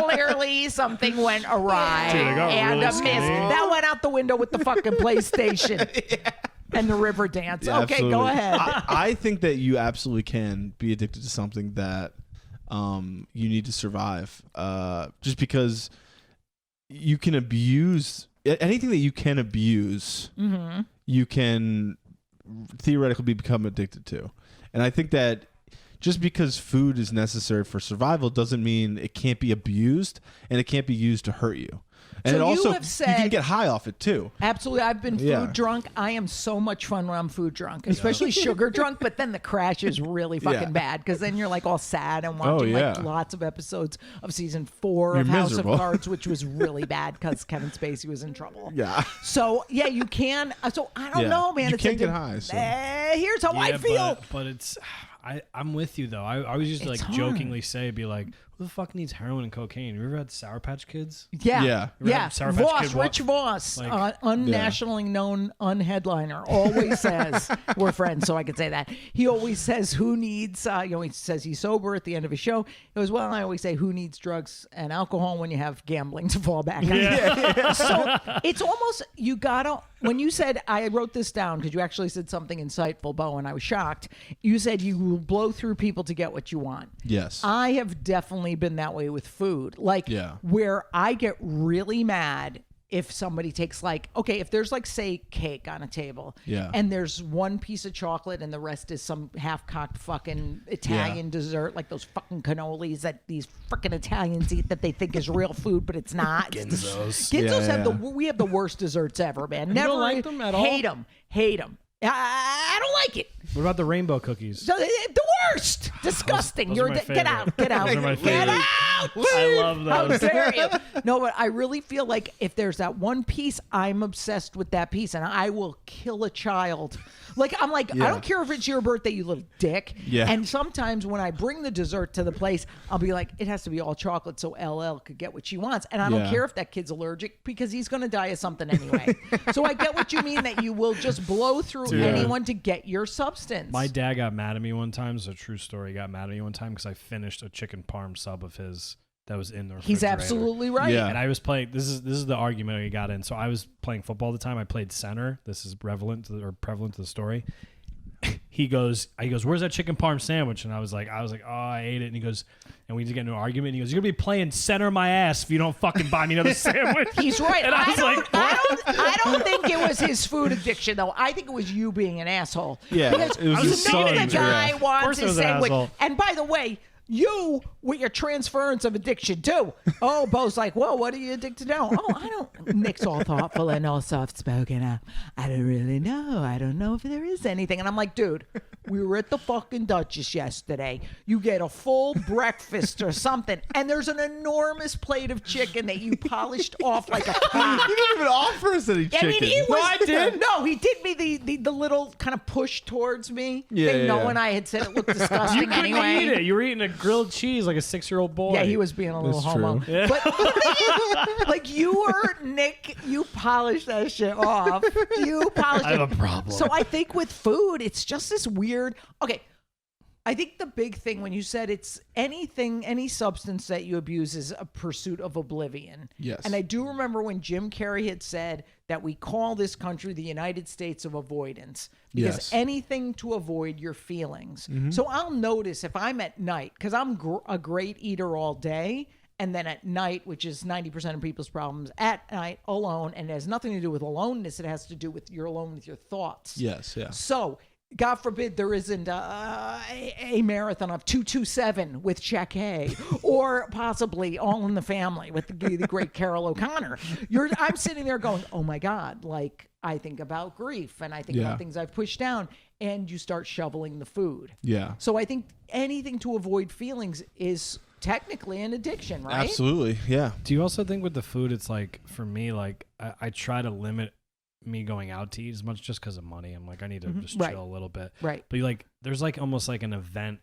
Clearly something went awry. Dude, I got and really a miss. skinny. That went out the window with the fucking PlayStation. And the river dance. Yeah, okay, absolutely. go ahead. I think that you absolutely can be addicted to something that you need to survive. Just because you can abuse anything that you can abuse, you can theoretically become addicted to. And I think that just because food is necessary for survival doesn't mean it can't be abused and it can't be used to hurt you. And So it you also, have said- you can get high off it too. Absolutely. I've been food drunk. I am so much fun when I'm food drunk, especially sugar drunk. But then the crash is really fucking bad, because then you're like all sad and watching like lots of episodes of season 4 of You're House miserable. of Cards, which was really bad because Kevin Spacey was in trouble. Yeah. So yeah, you can. So I don't Yeah. know, man. You It's can't a get high, so. Here's how I feel. But it's, I'm with you though. I always used to It's like hard. jokingly say, be like, who the fuck needs heroin and cocaine? You ever had Sour Patch Kids? Yeah. Yeah. Yeah. Sour Patch Voss, Kid walk- Rich Voss, Like- unnationally known unheadliner, always says, we're friends, so I can say that. He always says, who needs, he says he's sober at the end of his show. He goes, well, I always say, who needs drugs and alcohol when you have gambling to fall back on? So it's almost, you gotta, when you said, I wrote this down because you actually said something insightful, Beau, and I was shocked. You said you will blow through people to get what you want. Yes. I have definitely been that way with food. Like, where I get really mad if somebody takes like, okay, if there's like, say, cake on a table, and there's one piece of chocolate and the rest is some half-cocked fucking Italian dessert, like those fucking cannolis that these freaking Italians eat that they think is real food, but it's not. Ginzos. Ginzos have we have the worst desserts ever, man. Never don't like them at all? Hate them. I don't like it. What about the rainbow cookies? So, the worst. Disgusting. those You're are my get out. Get out. Those are my Get favorite. out. out. I love How those. dare you? No, but I really feel like if there's that one piece, I'm obsessed with that piece, and I will kill a child. Like, I'm like, I don't care if it's your birthday, you little dick. Yeah. And sometimes when I bring the dessert to the place, I'll be like, it has to be all chocolate so LL could get what she wants. And I don't Yeah. care if that kid's allergic because he's going to die of something anyway. So I get what you mean, that you will just blow through anyone to get your substance. My dad got mad at me one time. It's a true story. He got mad at me one time because I finished a chicken parm sub of his that was in the refrigerator. He's absolutely right. Yeah. And I was playing. This is the argument we got in. So I was playing football at the time. I played center. This is prevalent to the story. He goes, where's that chicken parm sandwich? And I was like, oh, I ate it. And he goes, and we just get into an argument. And he goes, you're gonna be playing center my ass if you don't fucking buy me another sandwich. He's right. And I was like, I don't think it was his food addiction, though. I think it was you being an asshole. Yeah, Because it was you his know son. the guy Yeah. wants course it his was an sandwich. asshole. And by the way, you with your transference of addiction too. Oh, Beau's like, whoa, what are you addicted to now? Oh, I don't. Nick's all thoughtful and all soft spoken. I don't really know. I don't know if there is anything. And I'm like, dude, we were at the fucking Duchess yesterday. You get a full breakfast or something, and there's an enormous plate of chicken that you polished off like a pie. You didn't even offer us any chicken. I mean, he was. No, I did. No, he did me the little kind of push towards me. Yeah, thing, yeah, knowing yeah. I had said it looked disgusting you couldn't anyway. eat it. You were eating a grilled cheese like a 6-year-old boy. Yeah, he was being a little That's homo. true. But the thing is, like, you were, Nick, you polished that shit off. You polished I have it. a problem. So I think with food, it's just this weird. Okay. I think the big thing when you said it's anything, any substance that you abuse is a pursuit of oblivion. Yes. And I do remember when Jim Carrey had said that we call this country the United States of avoidance because Yes. anything to avoid your feelings. So I'll notice if I'm at night, because I'm a great eater all day. And then at night, which is 90% of people's problems, at night alone, and it has nothing to do with aloneness. It has to do with you're alone with your thoughts. Yes, yeah. So, God forbid there isn't a marathon of 227 with Jack Hay, or possibly All in the Family with the great Carol O'Connor. I'm sitting there going, oh my God, like I think about grief and I think about things I've pushed down, and you start shoveling the food. Yeah. So I think anything to avoid feelings is technically an addiction, right? Absolutely, yeah. Do you also think with the food, it's like, for me, like I try to limit me going out to eat as much just because of money. I'm like, I need to just Right. chill a little bit. Right. But like, there's like almost like an event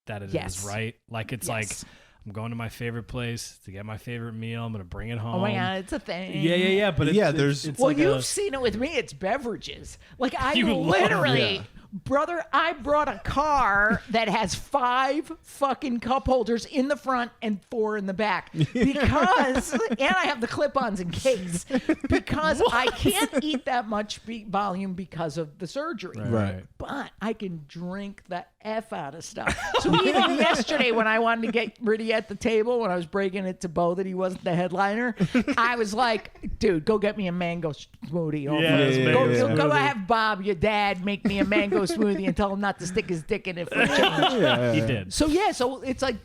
that it is, Yes. right? Like it's like, Yes. I'm going to my favorite place to get my favorite meal. I'm going to bring it home. Oh my God, it's a thing. Yeah. But Yeah, there's- it's Well, like you've seen it with me. It's beverages. Like I You love- literally, yeah. brother, I brought a car that has 5 fucking cup holders in the front and 4 in the back because, and I have the clip-ons in case because I can't eat that much volume because of the surgery. Right. But I can drink the F out of stuff. So even yesterday when I wanted to get Riddy at the table, when I was breaking it to Beau that he wasn't the headliner, I was like, dude, go get me a mango smoothie. Over. Yeah, yeah, Go, yeah. go have Bob, your dad, make me a mango smoothie and tell him not to stick his dick in it for a change. He did. So yeah, so it's like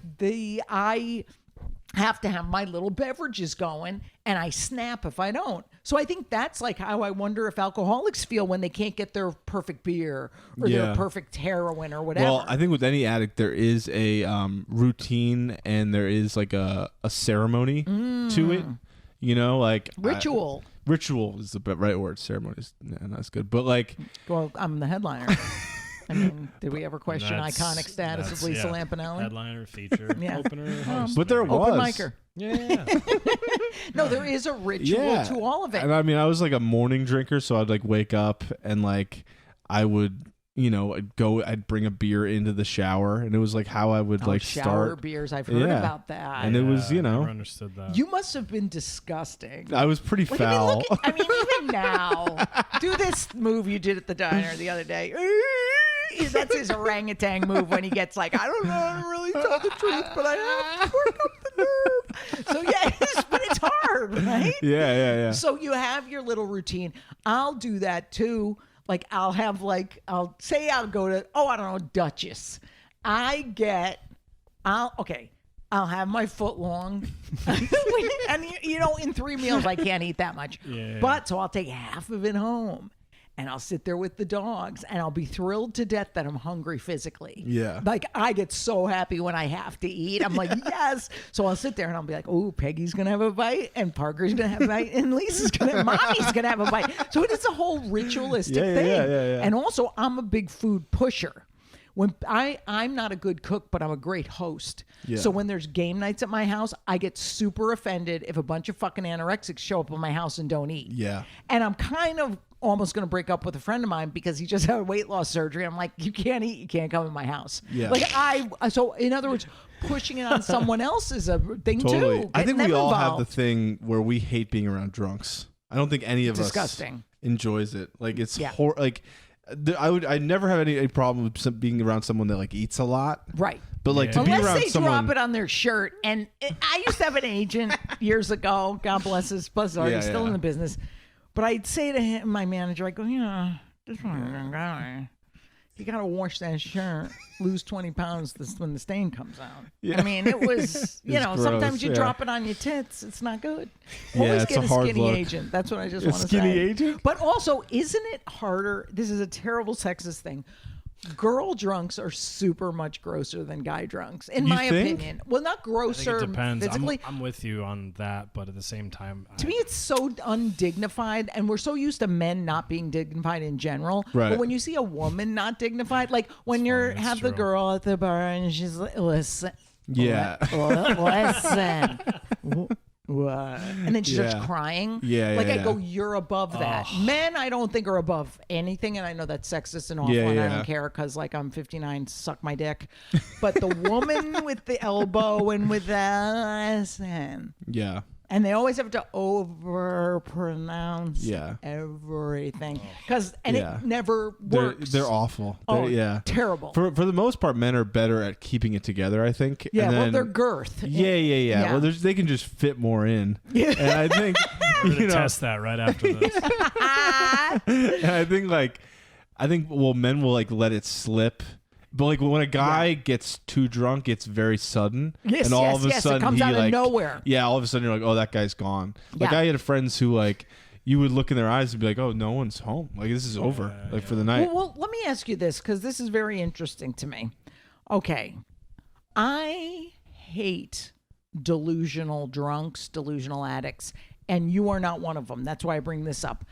I have to have my little beverages going and I snap if I don't. So I think that's like how I wonder if alcoholics feel when they can't get their perfect beer or their Yeah. perfect heroin or whatever. Well, I think with any addict, there is a routine and there is like a ceremony to it. You know, like Ritual. Ritual is the right word. Ceremony is that's good. But like, Well, I'm the headliner. I mean, did we ever question That's- iconic status of that's- Lisa yeah. Lampanelli? Headliner, feature, Yeah. opener, host. but there Open was. micer. Yeah. No, there is a ritual Yeah. to all of it. And I mean, I was like a morning drinker, so I'd like wake up and like I would, I'd bring a beer into the shower, and it was like how I would like shower start. beers. I've heard Yeah. about that. And it was, I never understood that. You must have been disgusting. I was pretty Like, foul. I mean, even now, do this move you did at the diner the other day. That's his orangutan move when he gets like, I don't know how to really tell the truth, but I have to work up the nerve. So yes, but it's hard, right? yeah. So you have your little routine. I'll do that too. Like I'll go to, I don't know, Duchess. I'll have my foot long. And in 3 meals, I can't eat that much. Yeah. But so I'll take half of it home. and I'll sit there with the dogs and I'll be thrilled to death that I'm hungry physically. Yeah. Like I get so happy when I have to eat. I'm like, yes. So I'll sit there and I'll be like, oh, Peggy's going to have a bite and Parker's going to have a bite and Lisa's going to, Mommy's going to have a bite. So it is a whole ritualistic thing. Yeah. And also I'm a big food pusher. When I'm not a good cook, but I'm a great host. Yeah. So when there's game nights at my house, I get super offended if a bunch of fucking anorexics show up at my house and don't eat. Yeah. And I'm kind of almost going to break up with a friend of mine because he just had weight loss surgery. I'm like, you can't eat, you can't come in my house. Yeah. Like so in other words, pushing it on someone else is a thing Totally. too. I think Getting we them all have involved. the thing where we hate being around drunks. I don't think any of Disgusting. us enjoys it. Like it's Yeah. like I never have any problem with being around someone that like eats a lot. Right. But like to be Unless around they someone, drop it on their shirt. And I used to have an agent years ago. God bless his buzzard. He's still in the business. But I'd say to him, my manager, I go, this one guy, you got to wash that shirt, lose 20 pounds when the stain comes out. Yeah. I mean, it was, gross, sometimes you yeah. drop it on your tits. It's not good. Yeah, Always it's get a a hard skinny look. agent. That's what I just want to say. skinny agent? But also, isn't it harder? This is a terrible sexist thing. Girl drunks are super much grosser than guy drunks, in my think? opinion. Well, not I think grosser it depends. physically. I'm with you on that, but at the same time, To me, it's so undignified, and we're so used to men not being dignified in general. Right. But when you see a woman not dignified, like when you funny, that's have the true. girl at the bar and she's like, listen, Yeah. listen. And then she starts Yeah. crying. Yeah, Like yeah, I go, yeah. you're above that. Men, I don't think are above anything, and I know that's sexist and awful, Yeah, and I yeah. don't care because like I'm 59, suck my dick. But the woman with the elbow and with the listen. yeah. And they always have to overpronounce Yeah. everything because it never They're works. awful. Oh, yeah. terrible. For the most part, men are better at keeping it together, I think. Yeah, And well, then- their girth. Yeah. Yeah. Well, they can just fit more in. And I think we're gonna test that right after this. and I think men will like let it slip. But like when a guy gets too drunk, it's very sudden. Yes, and all yes, of a yes, it sudden comes he out of like nowhere. Yeah, all of a sudden you're like, oh, that guy's gone. Like Yeah. I had friends who like you would look in their eyes and be like, oh, no one's home. Like this is over. Like for the night. Well, let me ask you this because this is very interesting to me. Okay, I hate delusional drunks, delusional addicts, and you are not one of them. That's why I bring this up.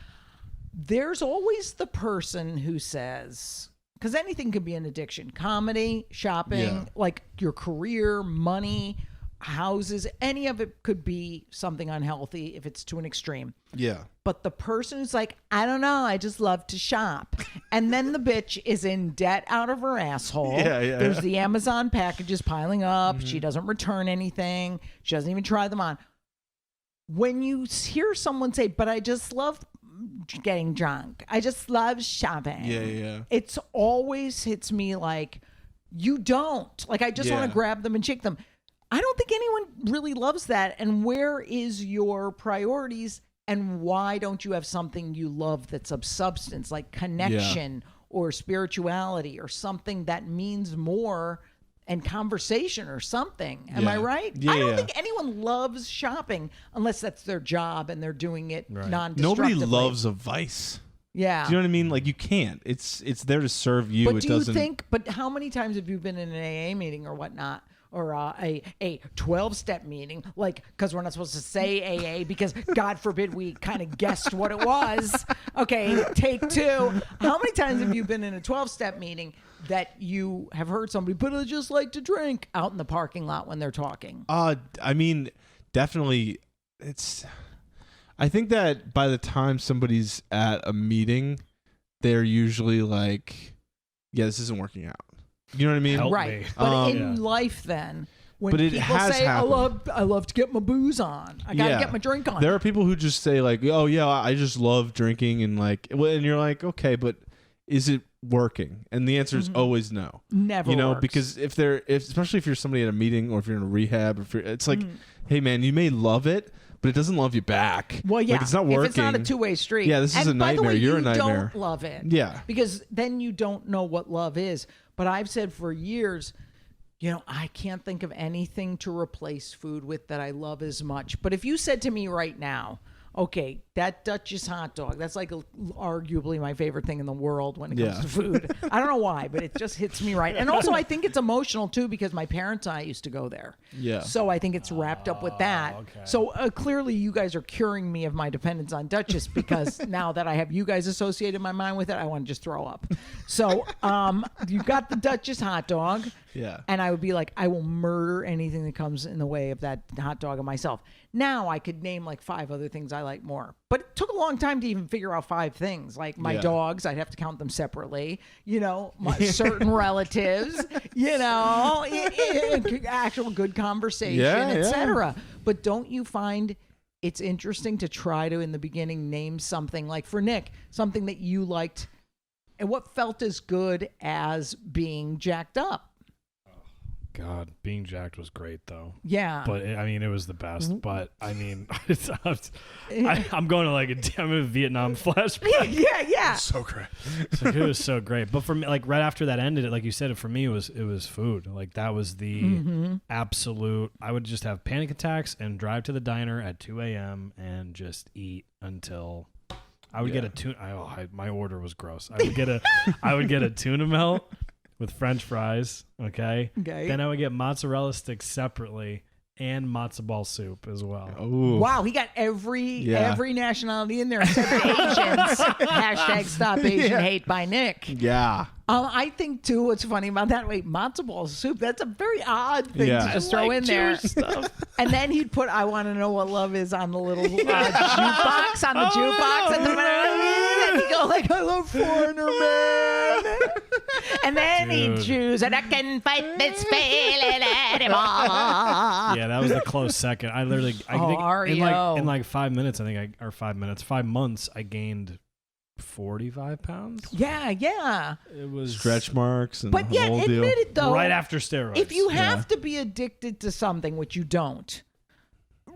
There's always the person who says, because anything could be an addiction, comedy, shopping, Yeah. like your career, money, houses, any of it could be something unhealthy if it's to an extreme. Yeah. But the person who's like, I don't know, I just love to shop. And then the bitch is in debt out of her asshole. Yeah. There's the Amazon packages piling up. She doesn't return anything. She doesn't even try them on. When you hear someone say, but I just love getting drunk, I just love shopping. Yeah. It's always hits me like, you don't. Like, I just want Yeah. to grab them and shake them. I don't think anyone really loves that. And where is your priorities? And why don't you have something you love that's of substance, like connection or spirituality or something that means more and conversation or something? Am I Yeah. right? Yeah, I don't yeah. think anyone loves shopping unless that's their job and they're doing it Right. non-destructively. Nobody loves a vice. Yeah. Do you know what I mean? Like you can't. It's there to serve you. But It do you doesn't. think? But how many times have you been in an AA meeting or whatnot, or a 12-step meeting? Like, because we're not supposed to say AA because God forbid we kind of guessed what it was. Okay, take two. How many times have you been in a 12-step meeting that you have heard somebody, but I just like to drink out in the parking lot when they're talking? I mean, definitely. I think that by the time somebody's at a meeting, they're usually like, "Yeah, this isn't working out." You know what I mean? Help Right. me. But in Yeah. life then, when But it people has say, happened. I love to get my booze on. I got to get my drink on. There are people who just say like, "Oh yeah, I just love drinking," and like, well, and you're like, "Okay, but is it working?" And the answer is always no. Never You know, works. because especially if you're somebody at a meeting or if you're in a rehab, or it's like, hey man, you may love it, but it doesn't love you back. Well, yeah. Like, it's not working. If it's not a two-way street. Yeah, this is And a by the nightmare. way, You're a you nightmare. don't love it. Yeah. Because then you don't know what love is. But I've said for years, I can't think of anything to replace food with that I love as much. But if you said to me right now, okay, that Duchess hot dog. That's like arguably my favorite thing in the world when it comes to food. I don't know why, but it just hits me right. And also, I think it's emotional too because my parents and I used to go there. Yeah. So I think it's wrapped up with that. Okay. So clearly, you guys are curing me of my dependence on Duchess because now that I have you guys associated in my mind with it, I want to just throw up. So you got the Duchess hot dog. Yeah. And I would be like, I will murder anything that comes in the way of that hot dog and myself. Now I could name like 5 other things I like more. But it took a long time to even figure out 5 things. Like my dogs, I'd have to count them separately. You know, my certain relatives, you know, actual good conversation, etc. But don't you find it's interesting to try to, in the beginning, name something like for Nick, something that you liked and what felt as good as being jacked up? God, being jacked was great though. Yeah. But I mean, it was the best. But I mean, I'm going to I'm in a Vietnam flashback. Yeah. So great. It was so great. But for me, like right after that ended, like you said, for me, it was food. Like that was the absolute. I would just have panic attacks and drive to the diner at 2 a.m. and just eat until. I would get a tuna. My order was gross. I would get a tuna melt with French fries. Okay. Then I would get mozzarella sticks separately and matzo ball soup as well. Ooh. Wow, he got every nationality in there except for Asians. Hashtag stop Asian hate by Nick. Yeah. I think too. What's funny about that? Wait, matzo ball soup. That's a very odd thing to just throw in there. And then he'd put "I Want to Know What Love Is" on the little jukebox and he'd go like, "I love Foreigner Man." And then he'd choose, "And I can fight this feeling anymore." Yeah, that was the close second. I literally, in like 5 minutes, 5 months, I gained 45 pounds. Yeah. It was Stretch marks and but the yet, whole admit deal. it though. right after steroids. If you have to be addicted to something, which you don't,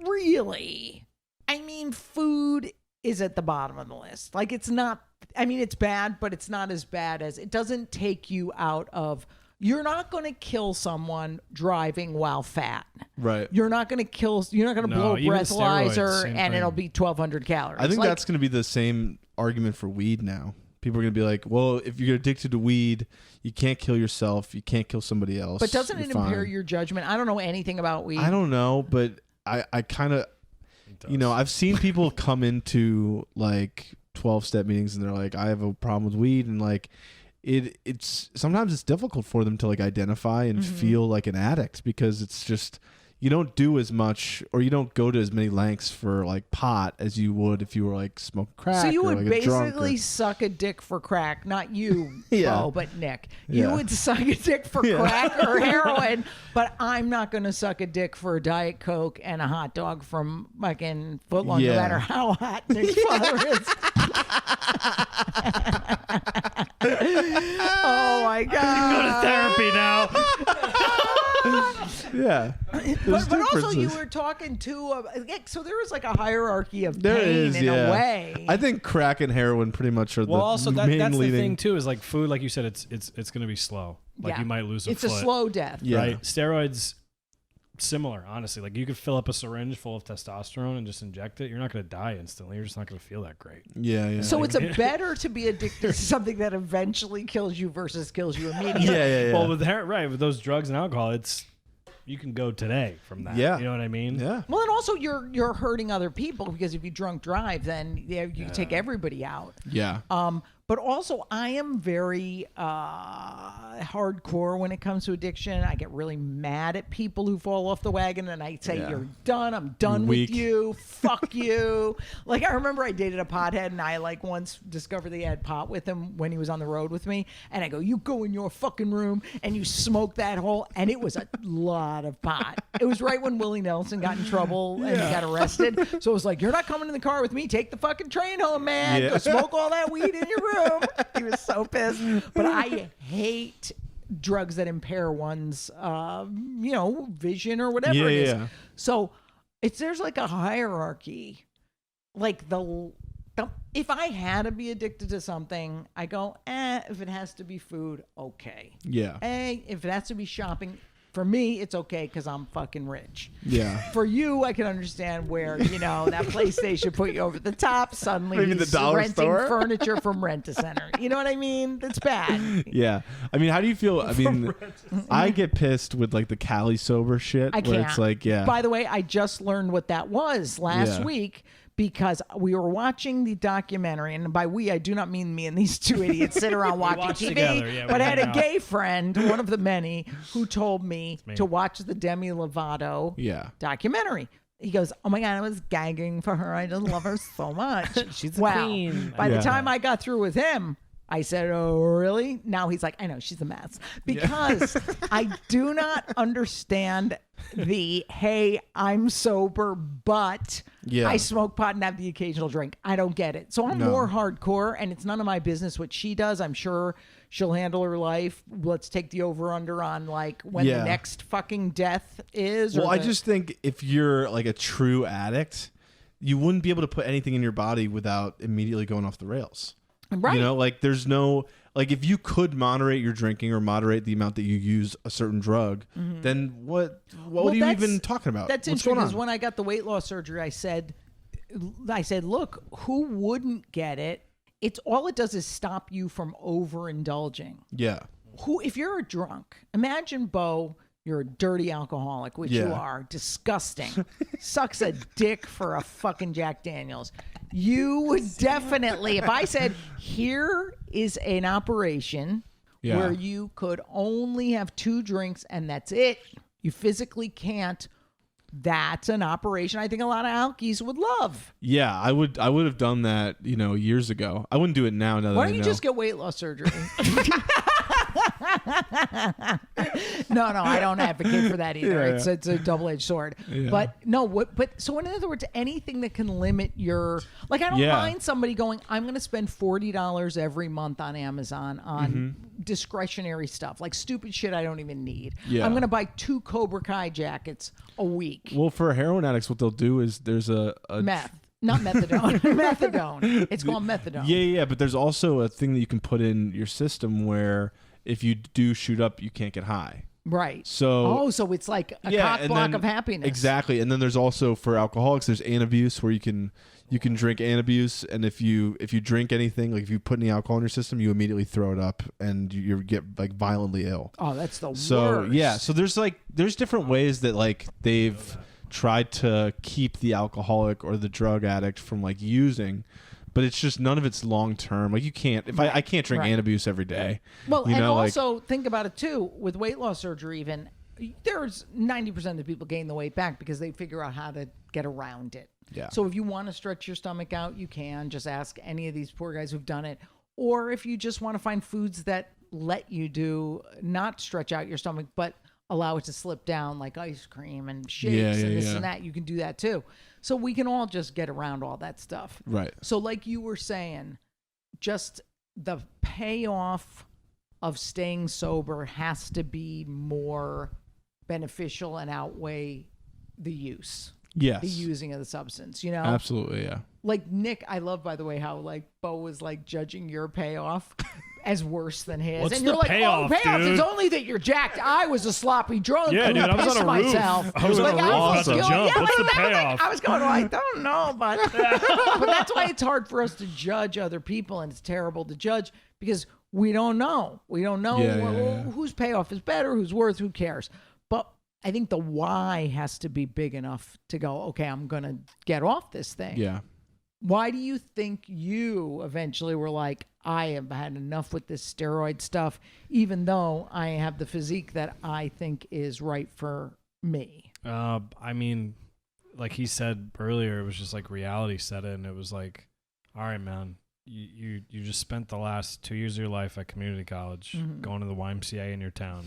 really, I mean, food is at the bottom of the list. Like it's not. I mean, it's bad, but it's not as bad as it doesn't take you out of. You're not going to kill someone driving while fat. Right. You're not going to kill. You're not going to blow a even breathalyzer steroids, and same it'll thing. be 1,200 calories. I think Like, that's going to be the same argument for weed now. People are going to be like, well, if you're addicted to weed, you can't kill yourself. You can't kill somebody else. But doesn't You're it impair fine. your judgment? I don't know anything about weed. I don't know, but I kind of, I've seen people come into like 12-step meetings and they're like, I have a problem with weed. And like, it's sometimes it's difficult for them to like identify and feel like an addict because it's just, you don't do as much or you don't go to as many lengths for like pot as you would if you were like smoking crack. So you or, would like, a drunk basically or- suck a dick for crack, not you, Yeah. Beau, but Nick. You Yeah. would suck a dick for crack or heroin, but I'm not going to suck a dick for a Diet Coke and a hot dog from fucking Footlong, no Yeah. matter how hot Nick's father is. Oh my God. go to therapy now. Yeah. There's But also you differences. were talking too, so there is like a hierarchy of There pain is, in yeah. a way. I think crack and heroin pretty much are Well, the also main that's the leading. thing too. Is like food, like you said, it's going to be slow. Like Yeah. you might lose a It's foot. a slow death. Yeah. Right? Steroids, similar, honestly. Like you could fill up a syringe full of testosterone and just inject it. You're not going to die instantly. You're just not going to feel that great. Yeah. So it's better to be addicted to something that eventually kills you versus kills you immediately. yeah. Well, with those drugs and alcohol, you can go today from that. Yeah. You know what I mean? Yeah. Well, and also you're hurting other people because if you drunk drive, then you take everybody out. Yeah. But also, I am very hardcore when it comes to addiction. I get really mad at people who fall off the wagon, and I say, Yeah. "You're done. I'm done You're with weak." you. Fuck you." Like I remember I dated a pothead, and I like once discovered that he had pot with him when he was on the road with me, and I go, "You go in your fucking room and you smoke that hole," and it was a lot of pot. It was right when Willie Nelson got in trouble and he got arrested. So it was like, "You're not coming in the car with me. Take the fucking train home, man. Yeah. Go smoke all that weed in your room." He was so pissed. But I hate drugs that impair one's, vision or whatever it is. Yeah. So there's like a hierarchy. Like if I had to be addicted to something, I go, if it has to be food, okay. Yeah. If it has to be shopping, For me, it's okay because I'm fucking rich. Yeah. For you, I can understand where, that PlayStation put you over the top. Suddenly Maybe the he's dollar renting store? furniture from Rent-A-Center. You know what I mean? That's bad. Yeah. I mean, how do you feel? I mean, I get pissed with like the Cali sober shit. I where can't. it's like, yeah. By the way, I just learned what that was last Yeah. week because we were watching the documentary, and by we, I do not mean me and these two idiots sit around watching watch TV, together, yeah, but we I had hang a out. gay friend, one of the many, who told me to watch the Demi Lovato Yeah. documentary. He goes, oh my God, I was gagging for her. I just love her so much. She's a Wow. queen. By the Yeah. time I got through with him, I said, oh, really? Now he's like, I know, she's a mess. Because I do not understand the, hey, I'm sober, but Yeah. I smoke pot and have the occasional drink. I don't get it. So I'm No. more hardcore, and it's none of my business what she does. I'm sure she'll handle her life. Let's take the over-under on, like, when Yeah. the next fucking death is. Well, or I the- just think if you're like a true addict, you wouldn't be able to put anything in your body without immediately going off the rails. Right. You know, like there's no like if you could moderate your drinking or moderate the amount that you use a certain drug, then what Well, are you that's- even talking about? That's What's interesting going because on? when I got the weight loss surgery, I said, look, who wouldn't get it? It's all it does is stop you from overindulging. Yeah. If you're a drunk, imagine Beau, you're a dirty alcoholic, which you Yeah. are, disgusting, sucks a dick for a fucking Jack Daniels. You would definitely, if I said, here is an operation Yeah. where you could only have 2 drinks and that's it, you physically can't. That's an operation I think a lot of alkies would love. Yeah, I would have done that, years ago. I wouldn't do it now that Why I don't you know. just get weight loss surgery? No, I don't advocate for that either. Yeah. It's a double-edged sword. Yeah. But no, so in other words, anything that can limit your, like, I don't Yeah. mind somebody going, I'm going to spend $40 every month on Amazon on Mm-hmm. discretionary stuff, like stupid shit I don't even need. Yeah. I'm going to buy 2 Cobra Kai jackets a week. Well, for heroin addicts, what they'll do is there's a Meth. Not methadone. Methadone. It's called methadone. Yeah, but there's also a thing that you can put in your system where if you do shoot up, you can't get high. Right. So So it's like a yeah, cock and block then- of happiness. Exactly. And then there's also for alcoholics, there's Antabuse where you can drink Antabuse, and if you drink anything, like if you put any alcohol in your system, you immediately throw it up and you get like violently ill. Oh, that's the So worst. yeah, so there's different ways that like they've tried to keep the alcoholic or the drug addict from like using, but it's just none of it's long term. Like you can't I can't drink Right. Antabuse every day. Well, you and know, like- also think about it too with weight loss surgery. Even there's 90% of the people gain the weight back because they figure out how to get around it. Yeah. So if you want to stretch your stomach out, you can just ask any of these poor guys who've done it. Or if you just want to find foods that let you do not stretch out your stomach, but allow it to slip down, like ice cream and shakes and this and that, you can do that too. So we can all just get around all that stuff. Right. So like you were saying, just the payoff of staying sober has to be more beneficial and outweigh the use. Yes. The using of the substance, Absolutely, yeah. Like Nick, I love, by the way, how like Beau was like judging your payoff as worse than his. What's and the you're like, payoff, payoff dude? is only that you're jacked. I was a sloppy drunk. Yeah, who dude, I was pissed on a roof. myself. I was on a Like, roof I about was to going, jump. yeah, What's but the I was like- payoff? I was going, I don't know, but that's why it's hard for us to judge other people, and it's terrible to judge because we don't know. We don't know Yeah. whose payoff is better, who's worth, who cares. But I think the why has to be big enough to go, okay, I'm going to get off this thing. Yeah. Why do you think you eventually were like, I have had enough with this steroid stuff, even though I have the physique that I think is right for me? I mean, like he said earlier, it was just like reality set in. It was like, all right, man, you just spent the last 2 years of your life at community college, going to the YMCA in your town,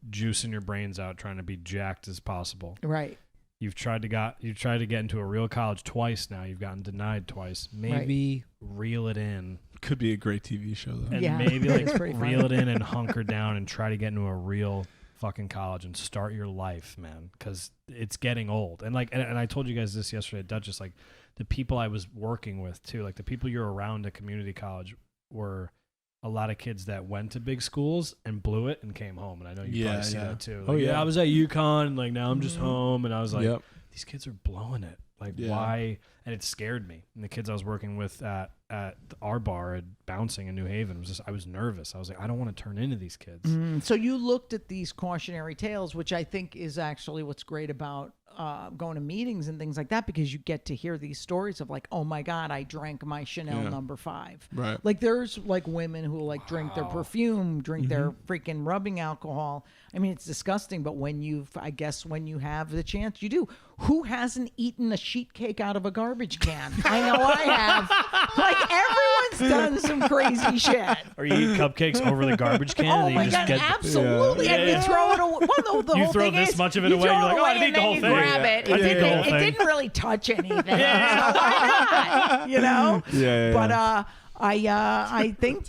juicing your brains out, trying to be jacked as possible. Right. You've tried to get into a real college twice now. You've gotten denied twice. Maybe reel it in. Could be a great TV show though. And Yeah, maybe that like is pretty reel funny. it in and hunker down and try to get into a real fucking college and start your life, man, because it's getting old. And like, and I told you guys this yesterday at Duchess, like the people I was working with too, like the people you're around at community college were a lot of kids that went to big schools and blew it and came home. And I know you probably see that too. Like, Oh, yeah. I was at UConn, and like now I'm just home. And I was like, Yep. these kids are blowing it. Like, Yeah. why? And it scared me. And the kids I was working with at our bar at Bouncing in New Haven, I was nervous. I was like, I don't want to turn into these kids. So you looked at these cautionary tales, which I think is actually what's great about going to meetings and things like that, because you get to hear these stories of like, oh my God, I drank my Chanel number 5. Right. Like there's like women who like drink their perfume, drink their Mm-hmm. freaking rubbing alcohol. I mean, it's disgusting, but when you have the chance, you do. Who hasn't eaten a sheet cake out of a garbage can? I know I have. Like everyone's done some crazy shit. Or you eat cupcakes over the garbage can Oh and my you just God, get absolutely. Yeah. And you throw it away. Well, the You whole throw thing this is, much of it you away, throw you're like, it oh, I away need and the then whole you thing. grab it. I It need the whole didn't, it thing. didn't really touch anything. So why not? You know? Yeah. But I think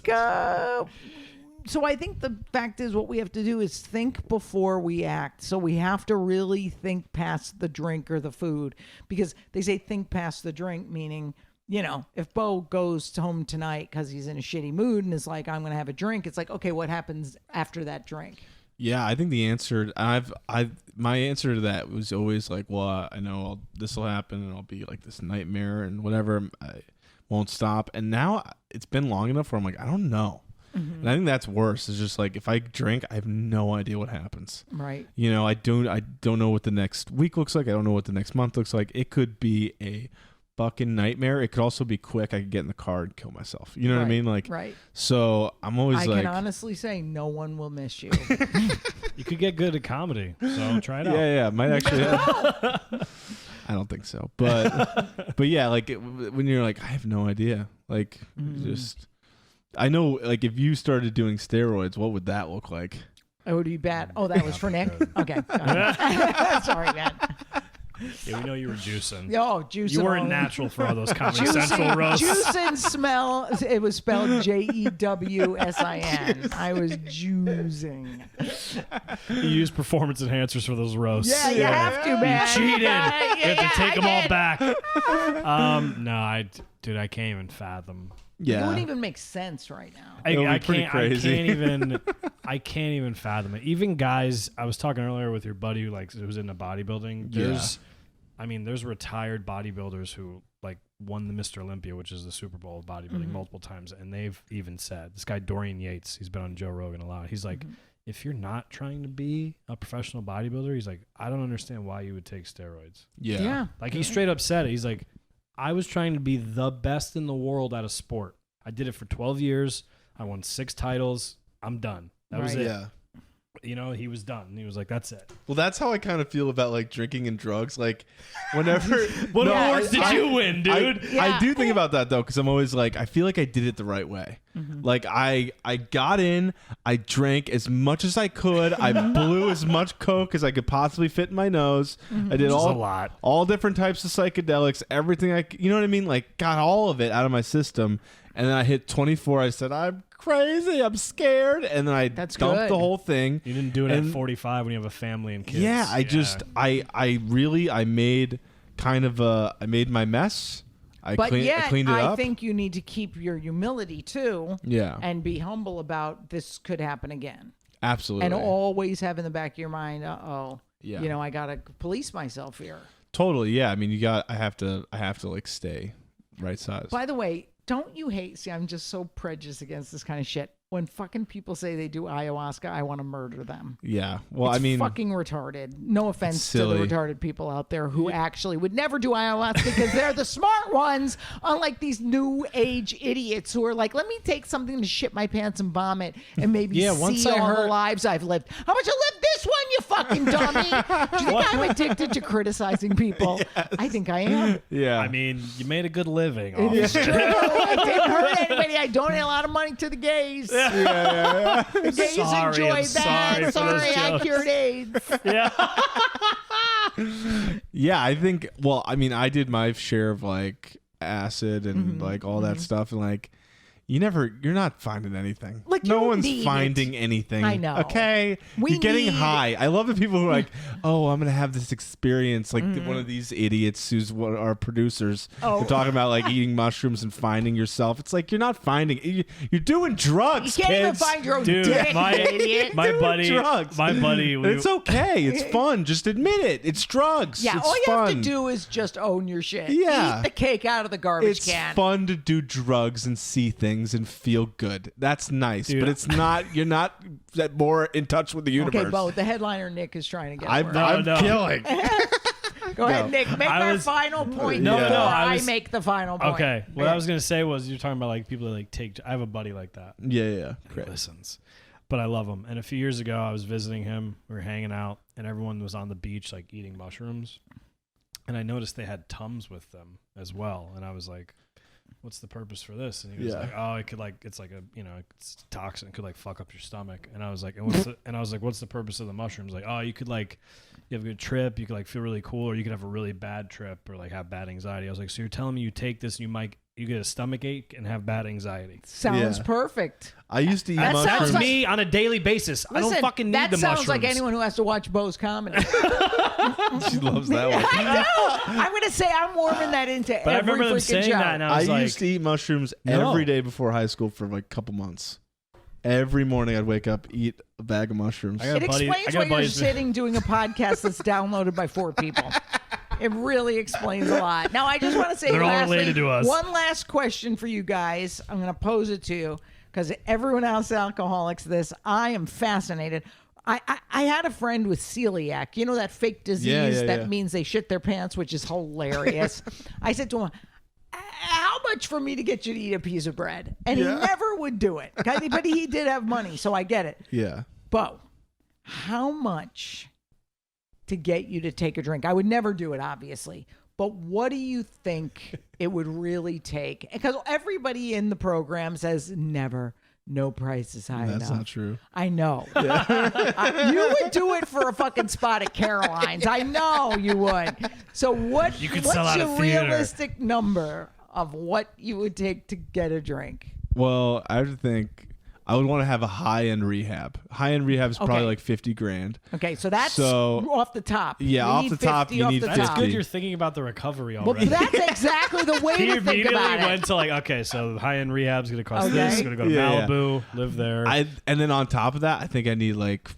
so I think the fact is what we have to do is think before we act. So we have to really think past the drink or the food, because they say think past the drink, meaning, you know, if Beau goes home tonight because he's in a shitty mood and is like, I'm going to have a drink, it's like, okay, what happens after that drink? Yeah, I think the answer my answer to that was always like, well, I know this will happen and I'll be like this nightmare and whatever. I won't stop. And now it's been long enough where I'm like, I don't know. And I think that's worse. It's just like if I drink, I have no idea what happens. Right. You know, I don't know what the next week looks like. I don't know what the next month looks like. It could be a fucking nightmare. It could also be quick. I could get in the car and kill myself. You know what I mean? Like, right. So I'm always I like, can honestly say no one will miss you. You could get good at comedy, so try it out. yeah, might actually. I don't think so, but yeah, like when you're like, I have no idea. Like, just, I know, like if you started doing steroids, what would that look like? It would be bad. Oh, that was for Nick? Okay. Sorry, man. Yeah, we know you were juicing. Oh, juicing. You weren't all- natural for all those Comedy Central roasts. Juice and smell. It was spelled JEWSIN. I was juicing. You used performance enhancers for those roasts. Yeah, you have to, man. You cheated. Yeah, You have to take I them all did. back. No, I can't even fathom. It wouldn't even make sense right now. It would I be pretty can't. crazy. I can't even fathom it. Even guys, I was talking earlier with your buddy who was into bodybuilding. There's retired bodybuilders who like won the Mr. Olympia, which is the Super Bowl of bodybuilding, multiple times, and they've even said, this guy Dorian Yates, he's been on Joe Rogan a lot. He's like, if you're not trying to be a professional bodybuilder, he's like, I don't understand why you would take steroids. Yeah. Like he straight up said it. He's like, I was trying to be the best in the world at a sport. I did it for 12 years. I won 6 titles. I'm done. That was it. Yeah. You know, he was done. He was like, that's it. Well, that's how I kind of feel about like drinking and drugs. Like, whenever What No, awards I- did you win, dude? I do think about that though, because I'm always like, I feel like I did it the right way. Like I got in, I drank as much as I could, I blew as much coke as I could possibly fit in my nose. I did Which is all a lot. all different types of psychedelics, everything you know what I mean? Like got all of it out of my system, and then I hit 24. I said, I'm crazy, I'm scared, and then I That's dumped good. the whole thing. You didn't do it And- at 45 when you have a family and kids. Yeah, I made kind of I made my mess. I But cleaned it I up. think you need to keep your humility too. Yeah. And be humble about this could happen again. Absolutely. And always have in the back of your mind, Yeah. you know, I got to police myself here. Totally. Yeah. I mean, I have to like stay right size. By the way, don't you hate, see, I'm just so prejudiced against this kind of shit. When fucking people say they do ayahuasca, I want to murder them. Yeah. Well, It's I mean, fucking retarded. No offense to the silly. retarded people out there who actually would never do ayahuasca because they're the smart ones, unlike these new age idiots who are like, let me take something to shit my pants and vomit and maybe once see I all the heard- lives I've lived. How about you live this one, you fucking dummy? Do you think I'm addicted to criticizing people? I think I am. yeah. I mean, you made a good living. It is officer. true. I didn't hurt anybody. I donate a lot of money to the gays. The gays Sorry, enjoyed I'm sorry that. for those Sorry, I jokes. cured AIDS. yeah. I think, well, I mean, I did my share of like acid and like all that stuff. And like, You're not finding anything. Like, no you one's need finding anything. I know. Okay? We You're getting need- high. I love the people who are like, oh, I'm going to have this experience. Like one of these idiots who's one of our producers. Oh. They're talking about like eating mushrooms and finding yourself. It's like, you're not finding. You're doing drugs, You can't even kids. find your own Dude, dick, my idiot. my buddy, drugs. It's okay. It's fun. Just admit it. It's drugs. Yeah, it's all you fun. have to do is just own your shit. Yeah. Eat the cake out of the garbage It's can. fun to do drugs and see things and feel good. That's nice, Dude. but it's not. You're not that more in touch with the universe. Okay, Beau, the headliner Nick is trying to get I'm, word. I'm No. killing. Go ahead, Nick. Make I our was- final point No, before no, I I was- make the final point. Okay, what I was gonna say was you're talking about like people that like take. I have a buddy like that. Yeah. He Great. listens, but I love him. And a few years ago, I was visiting him. We were hanging out, and everyone was on the beach like eating mushrooms. And I noticed they had Tums with them as well. And I was like, "What's the purpose for this?" And he was Yeah. like, "Oh, it could like it's like a it's toxin. It could like fuck up your stomach." And I was like, "What's the purpose of the mushrooms?" Like, "Oh, you could like you have a good trip. You could like feel really cool, or you could have a really bad trip, or like have bad anxiety." I was like, "So you're telling me you take this and you get a stomach ache and have bad anxiety?" Sounds Yeah. perfect. I used to eat That sounds mushrooms. That's me on a daily basis. I Listen, don't fucking need that the sounds mushrooms. like anyone who has to watch Beau's comedy. She loves that one. I know. I'm going to say I'm warming that into But I every remember them freaking saying show. that, and I was like, used to eat mushrooms No. every day before high school for like a couple months. Every morning I'd wake up, eat a bag of mushrooms. I got It buddy- explains I got why you're buddies- sitting doing a podcast that's downloaded by 4 people. It really explains a lot. Now, I just want to say, They're all lastly, related to us. one last question for you guys. I'm going to pose it to you because everyone else is alcoholics. I am fascinated. I had a friend with celiac. You know that fake disease Yeah, that yeah. means they shit their pants, which is hilarious. I said to him, how much for me to get you to eat a piece of bread? And he never would do it. But he did have money, so I get it. Yeah. Beau, how much to get you to take a drink? I would never do it, obviously. But what do you think it would really take? Because everybody in the program says never. No price is high enough. That's not true. I know. You would do it for a fucking spot at Caroline's. I know you would. So what's could sell out a your theater. realistic number of what you would take to get a drink? Well, I would think I would want to have a high-end rehab. High-end rehab is probably Okay. like $50,000. Okay, so that's So- off the top. Yeah, You off need the top, 50 you off need the 50. top. Good, you're thinking about the recovery Well, already. that's exactly the way He to think immediately about it. went to like, okay, so high-end rehab's going to cost Okay. this. I'm going to go to Yeah, yeah. Malibu, live there. And then on top of that, I think I need like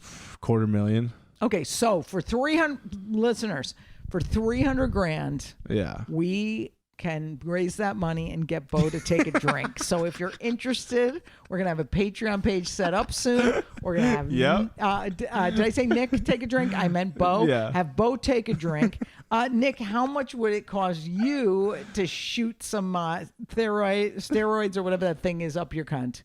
$250,000. Okay, so for 300 listeners, for 300 grand, Yeah. we can raise that money and get Beau to take a drink. So if you're interested, we're gonna have a Patreon page set up soon. We're gonna have Yep. did I say Nick take a drink? I meant Beau. Yeah. Have Beau take a drink. Nick, how much would it cost you to shoot some steroids or whatever that thing is up your cunt?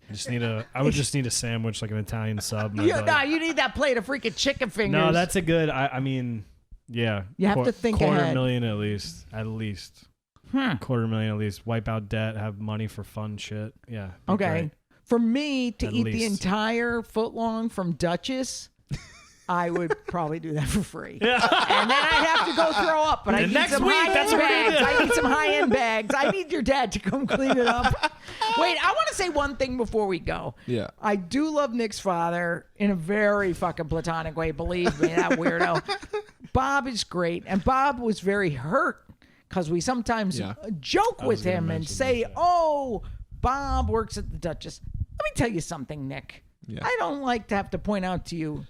I would just need a sandwich, like an Italian sub. and I'd You, be no, like, you need that plate of freaking chicken fingers. no, that's a good. I mean, yeah. You have to think ahead. $250,000 at least. At least. $250,000 at least. Wipe out debt. Have money for fun shit. Yeah. be Okay. great. For me to At eat the least. entire footlong from Duchess, I would probably do that for free. And then I'd have to go throw up. But I And need next some week, high-end that's what we're bags. gonna do. I need some high-end bags. I need your dad to come clean it up. Wait, I want to say one thing before we go. Yeah. I do love Nick's father in a very fucking platonic way. Believe me, that weirdo. Bob is great. And Bob was very hurt because we sometimes Yeah. joke with gonna him and mention say, this, yeah. oh, Bob works at the Duchess. Let me tell you something, Nick. Yeah. I don't like to have to point out to you,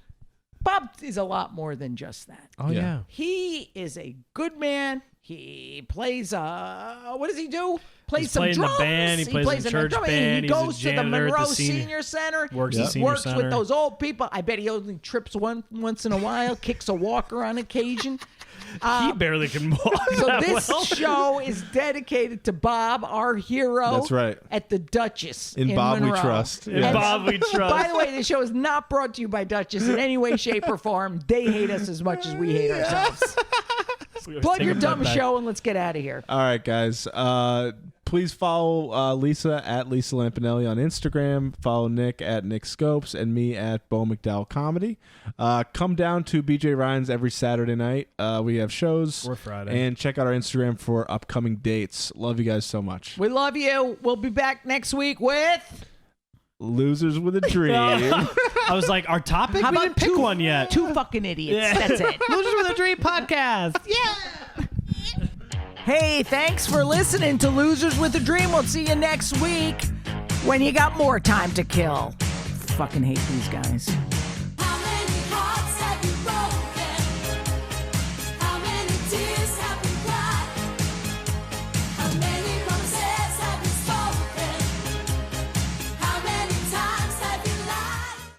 Bob is a lot more than just that. Oh, Yeah. yeah. He is a good man. He plays, what does he do? Plays He's some playing in the drums. band. He plays in a church drum. band. He He's a goes to the janitor at the Monroe senior- Senior Center. Works he at Senior works Center. with those old people. I bet he only trips once in a while, kicks a walker on occasion. He barely can walk. So that this well. show is dedicated to Bob, our hero. That's right. At the Duchess In Bob we Monroe. trust. In Yeah. Bob we trust. By the way, the show is not brought to you by Duchess in any way, shape, or form. They hate us as much as we hate ourselves. Plug Take your it dumb back. show and let's get out of here. All right, guys. please follow Lisa at Lisa Lampanelli on Instagram. Follow Nick at Nick Scopes and me at Beau McDowell Comedy. Come down to BJ Ryan's every Saturday night. We have shows. Or Friday. And check out our Instagram for upcoming dates. Love you guys so much. We love you. We'll be back next week with... Losers with a Dream. I was like, our topic? How We about didn't pick one yet. Two fucking idiots. That's it. Losers with a Dream podcast. Yeah. Hey, thanks for listening to Losers with a Dream. We'll see you next week when you got more time to kill. Fucking hate these guys.